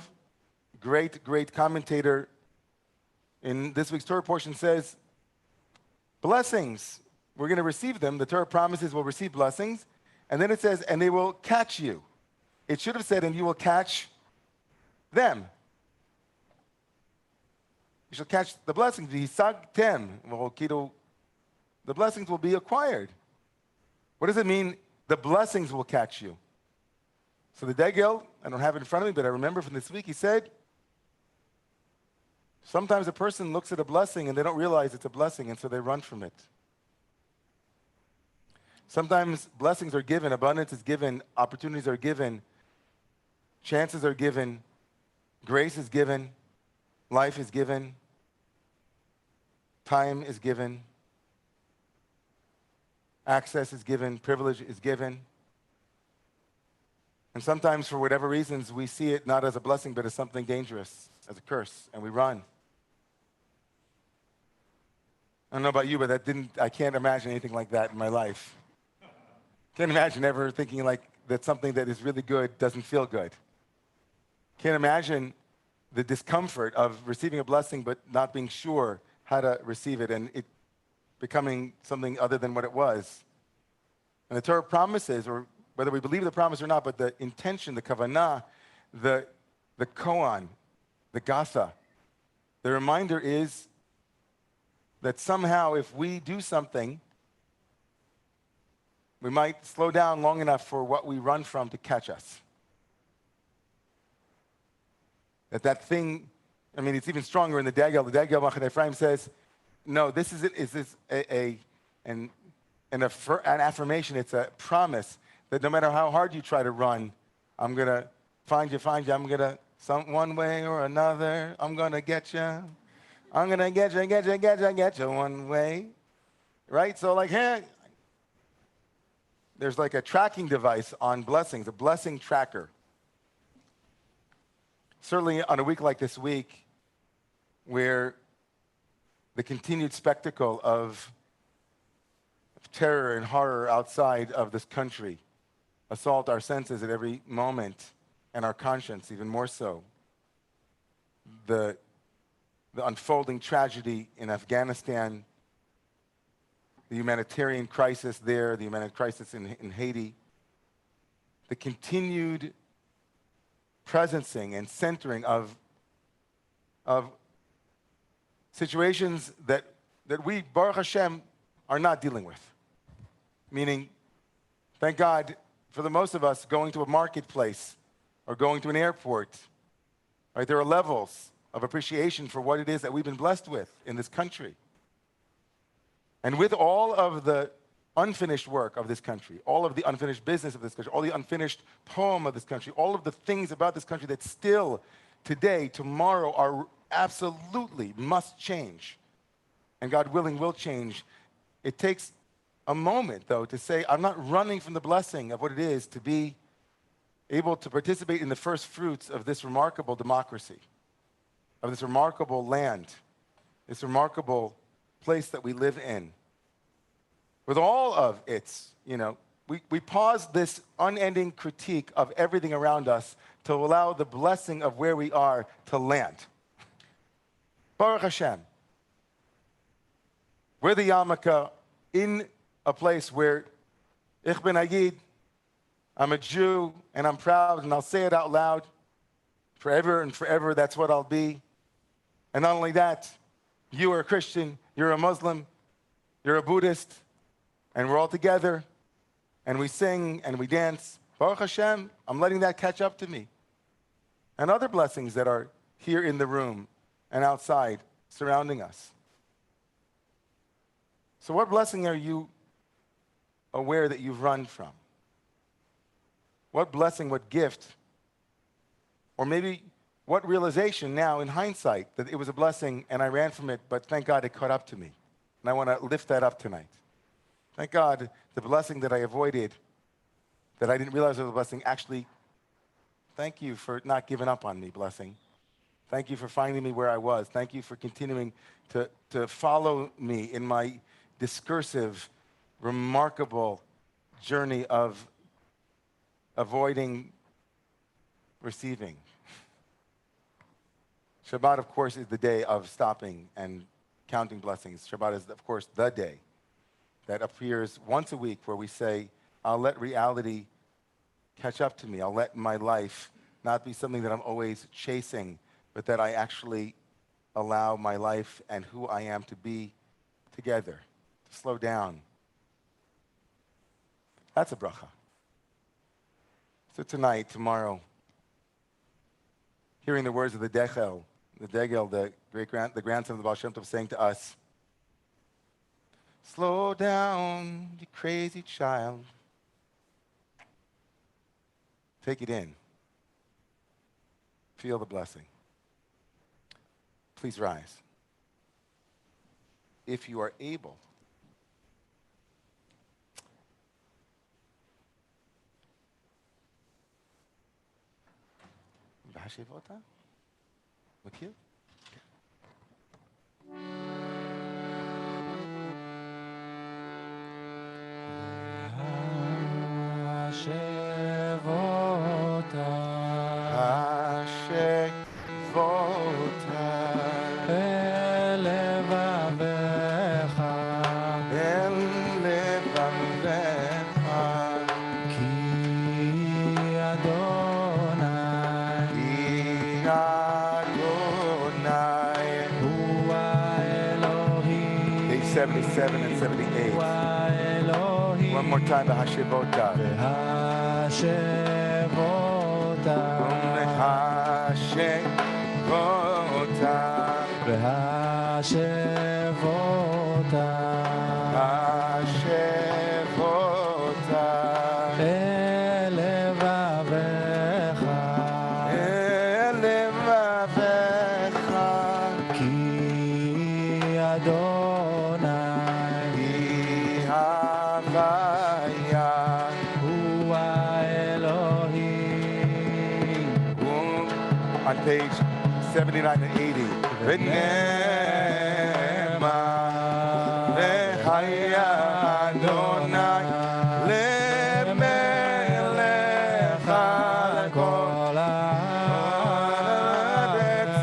Speaker 1: great, great commentator in this week's Torah portion says, blessings, we're going to receive them. The Torah promises we'll receive blessings. And then it says, and they will catch you. It should have said, and you will catch them. You shall catch the blessings. V'hisagtem. The blessings will be acquired. What does it mean? The blessings will catch you. So the Degel, I don't have it in front of me, but I remember from this week, he said, sometimes a person looks at a blessing and they don't realize it's a blessing, and so they run from it. Sometimes blessings are given, abundance is given, opportunities are given, chances are given, grace is given, life is given, time is given, access is given, privilege is given. And sometimes, for whatever reasons, we see it not as a blessing, but as something dangerous, as a curse, and we run. I don't know about you, but I can't imagine anything like that in my life. Can't imagine ever thinking like that something that is really good doesn't feel good. Can't imagine the discomfort of receiving a blessing but not being sure how to receive it and it becoming something other than what it was. And the Torah promises, or whether we believe the promise or not, but the intention, the kavanah, the koan, the gasa, the reminder is that somehow if we do something, we might slow down long enough for what we run from to catch us. That thing, I mean, it's even stronger in the Dagel. The Dagel Machane Ephraim says, no, this is it. Is this an affirmation? It's a promise that no matter how hard you try to run, I'm going to find you. I'm going to, one way or another, I'm going to get you. I'm going to get you one way. Right? So like, hey, there's like a tracking device on blessings, a blessing tracker. Certainly on a week like this week, where the continued spectacle of terror and horror outside of this country assault our senses at every moment, and our conscience even more so. The unfolding tragedy in Afghanistan, the humanitarian crisis there, the humanitarian crisis in Haiti, the continued presencing and centering of situations that we, Baruch Hashem, are not dealing with. Meaning, thank God, for the most of us, going to a marketplace or going to an airport, right? There are levels of appreciation for what it is that we've been blessed with in this country. And with all of the unfinished work of this country, all of the unfinished business of this country, all the unfinished poem of this country, all of the things about this country that still today, tomorrow, are absolutely must change, and God willing will change, it takes a moment, though, to say, I'm not running from the blessing of what it is to be able to participate in the first fruits of this remarkable democracy, of this remarkable land, this remarkable place that we live in. With all of its, we pause this unending critique of everything around us to allow the blessing of where we are to land. Baruch Hashem. We're the yarmulke in a place where Ich ben Ayid, I'm a Jew, and I'm proud, and I'll say it out loud. Forever and forever, that's what I'll be. And not only that, you are a Christian, you're a Muslim, you're a Buddhist, and we're all together, and we sing and we dance. Baruch Hashem, I'm letting that catch up to me. And other blessings that are here in the room and outside surrounding us. So what blessing are you aware that you've run from? What blessing, what gift, or maybe what realization now in hindsight that it was a blessing and I ran from it, but thank God it caught up to me. And I want to lift that up tonight. Thank God the blessing that I avoided, that I didn't realize was a blessing, actually, thank you for not giving up on me, blessing. Thank you for finding me where I was. Thank you for continuing to follow me in my discursive, remarkable journey of avoiding receiving. Shabbat, of course, is the day of stopping and counting blessings. Shabbat is, of course, the day that appears once a week where we say, I'll let reality catch up to me. I'll let my life not be something that I'm always chasing, but that I actually allow my life and who I am to be together, to slow down. That's a bracha. So tonight, tomorrow, hearing the words of the Degel, the grandson of the Baal Shem Tov, saying to us, slow down, you crazy child. Take it in. Feel the blessing. Please rise. If you are able, Vashivota? Makil? Page 77 and 78. One more time, Hashivota. On page 79 and 80. V'nema v'haya Adonai lemelech kol haaretz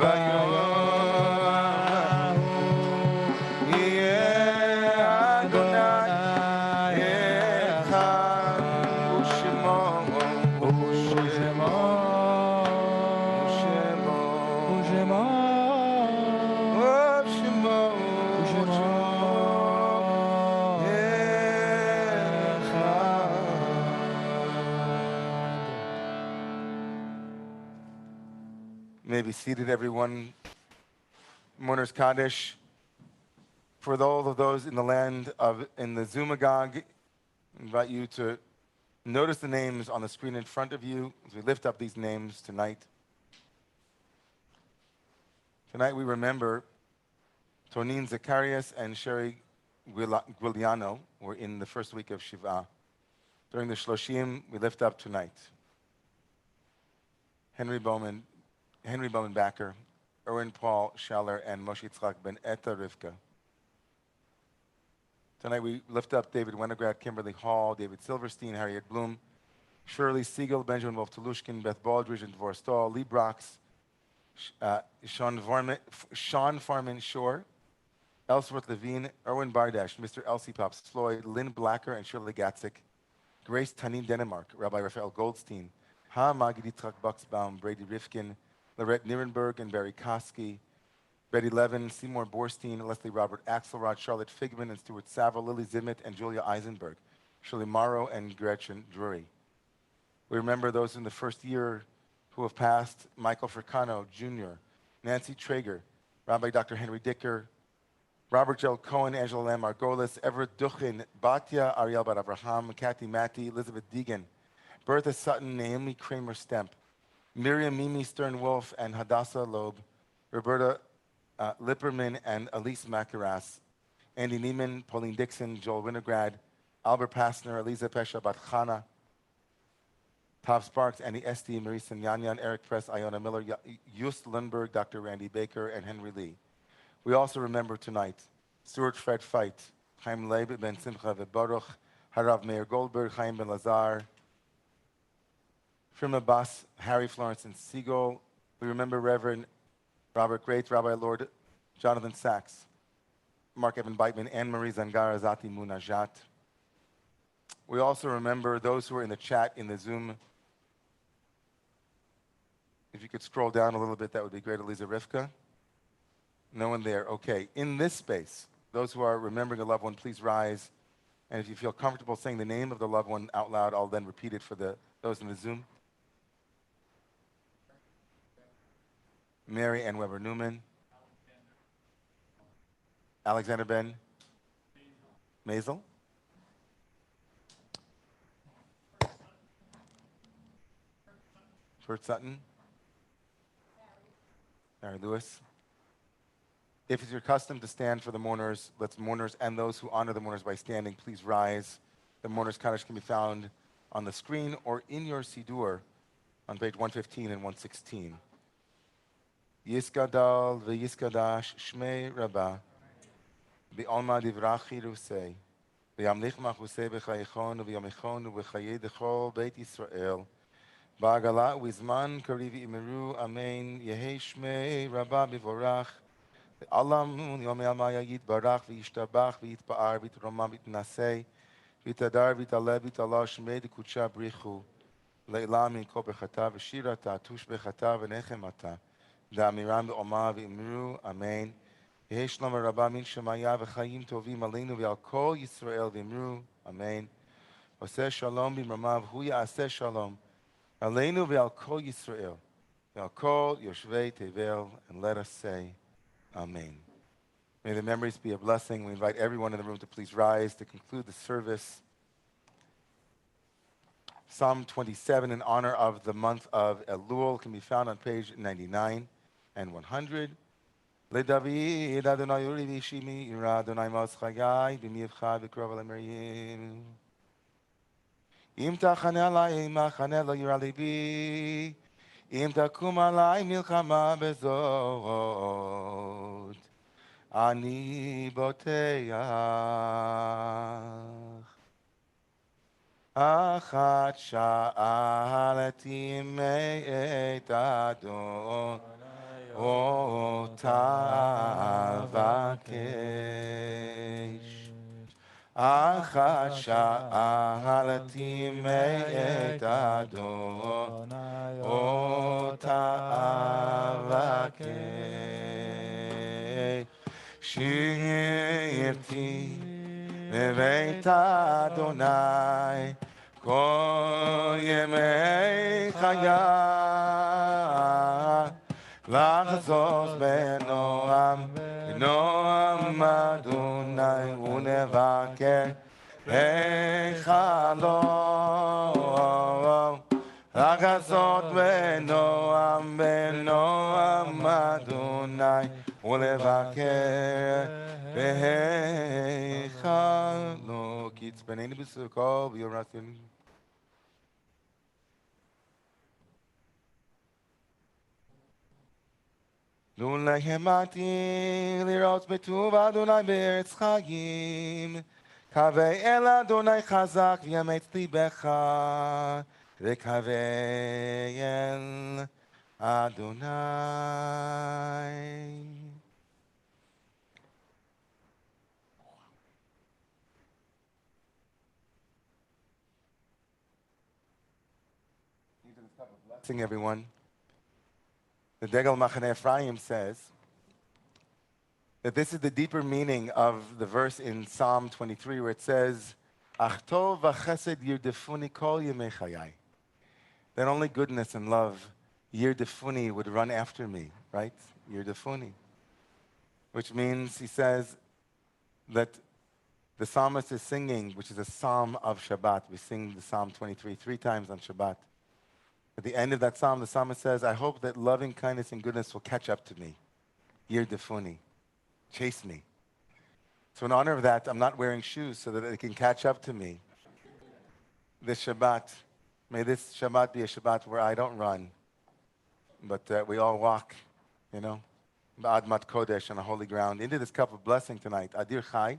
Speaker 1: v'yomahu yeh Adonai echad u'shemo May be seated, everyone. Mourner's Kaddish. For all of those in the land of, in the Zumagog, I invite you to notice the names on the screen in front of you as we lift up these names tonight. Tonight we remember Tonin Zacharias and Sherry Guiliano were in the first week of Shiva. During the Shloshim, we lift up tonight Henry Bowman Backer, Erwin Paul Schaller, and Moshe Yitzchak Ben Etta Rivka. Tonight we lift up David Winograd, Kimberly Hall, David Silverstein, Harriet Bloom, Shirley Siegel, Benjamin Wolf Tolushkin, Beth Baldridge, and Dvor Stahl, Lee Brox, Sean Farman Shore, Ellsworth Levine, Erwin Bardash, Mr. Elsie Pops Floyd, Lynn Blacker, and Shirley Gatzik, Grace Tanin Denmark, Rabbi Raphael Goldstein, Ha Magid Yitzchak Buxbaum, Brady Rifkin, Lorette Nierenberg, and Barry Kosky, Betty Levin, Seymour Borstein, Leslie Robert Axelrod, Charlotte Figman, and Stuart Saville, Lily Zimmet, and Julia Eisenberg, Shirley Morrow, and Gretchen Drury. We remember those in the first year who have passed: Michael Fricano Jr., Nancy Traeger, Rabbi Dr. Henry Dicker, Robert Joel Cohen, Angela Lam Margolis, Everett Duchin, Batya Ariel Bar Abraham, Kathy Matty, Elizabeth Deegan, Bertha Sutton, Naomi Kramer Stemp, Miriam Mimi Stern-Wolf, and Hadassah Loeb, Roberta Lipperman and Elise Macaras, Andy Neiman, Pauline Dixon, Joel Winograd, Albert Passner, Eliza Pesha Batchana, Tav Sparks, Andy Esty, Marisa Nyanyan, Eric Press, Iona Miller, Just Lundberg, Dr. Randy Baker, and Henry Lee. We also remember tonight Stuart Fred Feit, Chaim Leib Ben Simcha Baruch, Harav Meir Goldberg, Chaim Ben Lazar, Firma Bas, Harry Florence and Siegel. We remember Reverend Robert Great, Rabbi Lord Jonathan Sachs, Mark Evan Beitman, Anne-Marie Zangara Zati Munajat. We also remember those who were in the chat in the Zoom If you could scroll down a little bit, that would be great. Eliza Rivka. No one there. Okay. In this space, those who are remembering a loved one, please rise. And if you feel comfortable saying the name of the loved one out loud, I'll then repeat it for those in the Zoom. Mary Ann Weber Newman. Alexander Ben Maisel. Kurt Sutton. Mary Lewis. If it's your custom to stand for the mourners, let's mourners and those who honor the mourners by standing, please rise. The mourners' Kaddish can be found on the screen or in your Siddur on page 115 and 116. Yiskadal v'yiskadash shmei rabba b'alma divrachi rusei v'yamlich machusei b'chayechon v'yamichon v'chayei dechol beit Yisrael ba'agala u'izman karivi imiru amen yehei shmei rabba b'vorach Alam yom yamaya yitbarach v'yishtabach v'yitpa'ar v'yitroma v'yitnasei v'yitadar v'yitaleh v'yitalah shmei d'kutsha brichu le'ila min kol bechata v'shirata tush bechata v'nechemata da'amiram v'oma v'imru amen yehi shlom rabba min shemaya v'chayim tovim aleinu v'al kol Yisrael v'imru amen oseh shalom b'mramav hu ya'aseh shalom aleinu v'al kol Yisrael v'al kol yoshvei tevel, and let us say Amen. May the memories be a blessing. We invite everyone in the room to please rise to conclude the service. Psalm 27 in honor of the month of Elul can be found on page 99 and 100. LeDavid Adonai Uri v'Shimi Ira Adonai Mos Chagai b'miyivcha v'krov al'merim. Im tachane alai machane lo yira libi. Im takum alai milchama bezot. Ani boteach. Achat sha'aleti me'et Adon otavakesh. Achat sha'aleti me'et Adon otavakesh. Shirti bebeit Adonai kol yemei chayai לחזוז בנועם בנועם אדוני ונבקר היכלו לחזות בנועם בנועם אדוני ולבקר בהיכלו כי יצפנני בסוכו ויורתני לו להמתי לראות בטוב אדוני בארץ חיים קווה אל אדוני חזק ויאמץ ליבך וקווה אל אדוני. Blessing everyone. The Degel Machane Ephraim says that this is the deeper meaning of the verse in Psalm 23 where it says, Ach tov v'chesed yirdefuni kol yemei chayai. That only goodness and love, yirdefuni, would run after me, right? Yirdefuni. Which means, he says, that the psalmist is singing, which is a psalm of Shabbat. We sing the Psalm 23 3 times on Shabbat. At the end of that psalm, the psalmist says, I hope that loving kindness and goodness will catch up to me. Yirdefuni. Chase me. So in honor of that, I'm not wearing shoes so that it can catch up to me. This Shabbat, may this Shabbat be a Shabbat where I don't run, but we all walk, you know, Ba'admat Kodesh on a holy ground, into this cup of blessing tonight. Adir Chai.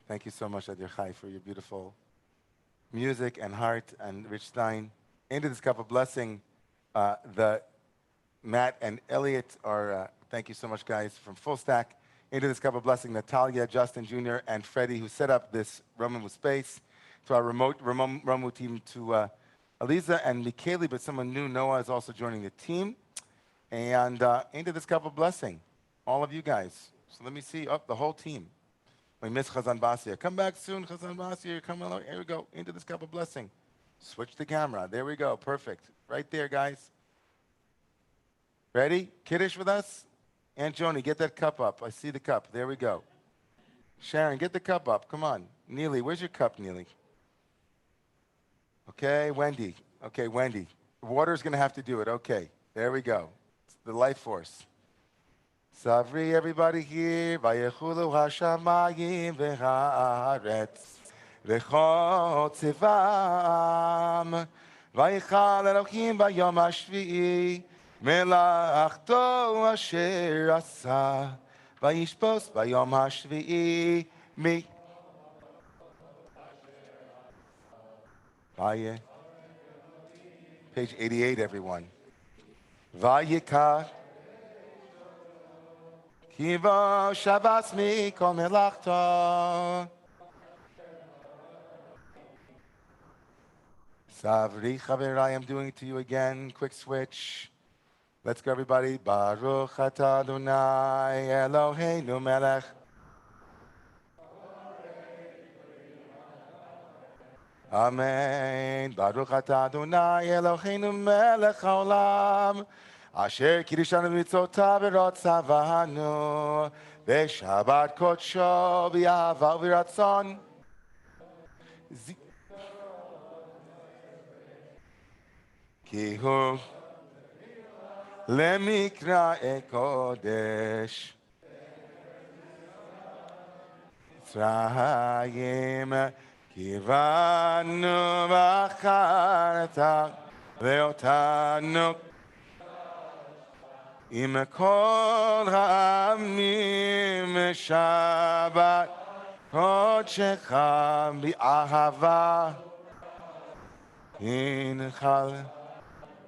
Speaker 1: Thank you so much, Adir Chai, for your beautiful music and heart and Rich Stein. Into this cup of blessing, the Matt and Elliot are, thank you so much, guys, from Full Stack. Into this cup of blessing, Natalia, Justin Jr., and Freddie, who set up this Romemu space. To our remote Romemu team, to Aliza and Michaeli, but someone new, Noah, is also joining the team. And into this cup of blessing, all of you guys. So let me see, the whole team. We miss Chazan Basia. Come back soon, Chazan Basia. Come along. Here we go, into this cup of blessing. Switch the camera. There we go, perfect. Right there, guys. Ready? Kaddish with us? Aunt Joni, get that cup up. I see the cup. There we go. Sharon, get the cup up. Come on. Neely, where's your cup, Neely? Okay, Wendy. Okay, Wendy. Water's going to have to do it. Okay, there we go. It's the life force. Savri, everybody here. Vayechulu hashamayim v'haaretz v'chol tzivam vayichal Elohim bayom hashvi'i melachto asher asa vayishpos bayom hashvi'i mi Page 88, everyone. Vayikar Kivo Shabbos mikol melachto. Savri Chaverai, I'm doing it to you again. Quick switch. Let's go, everybody. Baruch atah Adonai Eloheinu melech. Amen. Baruch atah Adonai Eloheinu melech haolam. Asher kiddushanu b'mitzotav v'rotzavanu v'shabbat kodsho b'yahava v'ratzon. Ki hu lemikra kodesh Tzrayim kivanu v'acharta ve'otanu im kol ha'amim Shabbat kodshecha b'ahava inchal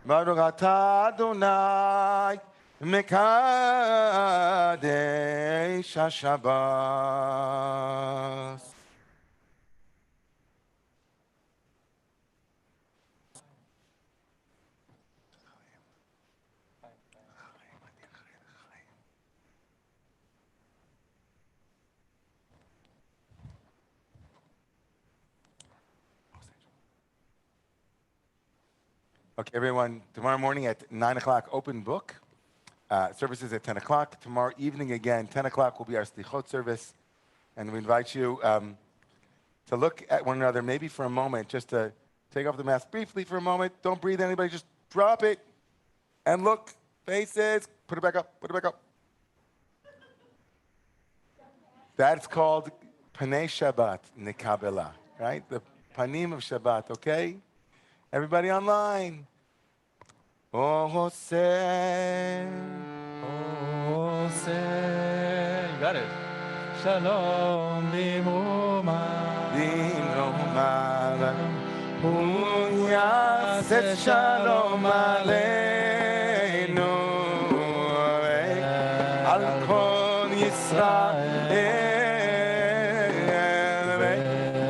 Speaker 1: Baruch atah Adonai mekadesh haShabbat. Okay, everyone, tomorrow morning at 9 o'clock, open book. Services at 10 o'clock. Tomorrow evening again, 10 o'clock will be our Slichot service. And we invite you to look at one another, maybe for a moment, just to take off the mask briefly for a moment. Don't breathe anybody, just drop it. And look, faces, put it back up, put it back up. That's called Panei Shabbat, Nekabela, right? The Panim of Shabbat, okay? Everybody online. Oh, say.
Speaker 2: Oh, say. You got it. Shalom limoma.
Speaker 1: Limoma. Hu yaseh shalom aleinu. Al kol Yisrael.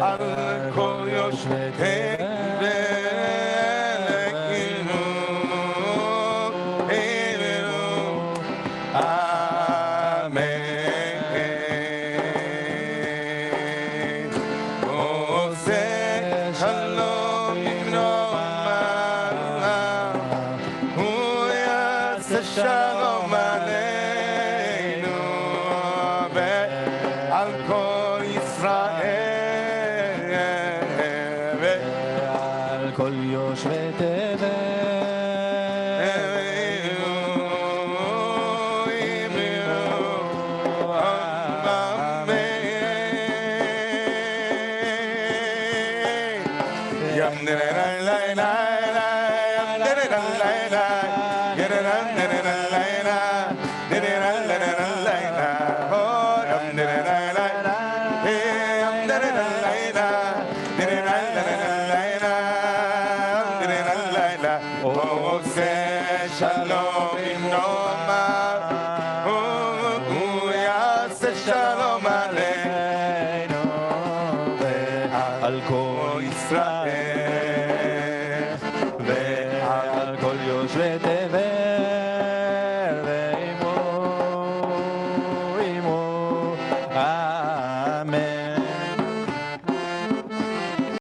Speaker 1: Al kol yoshvei.
Speaker 2: dread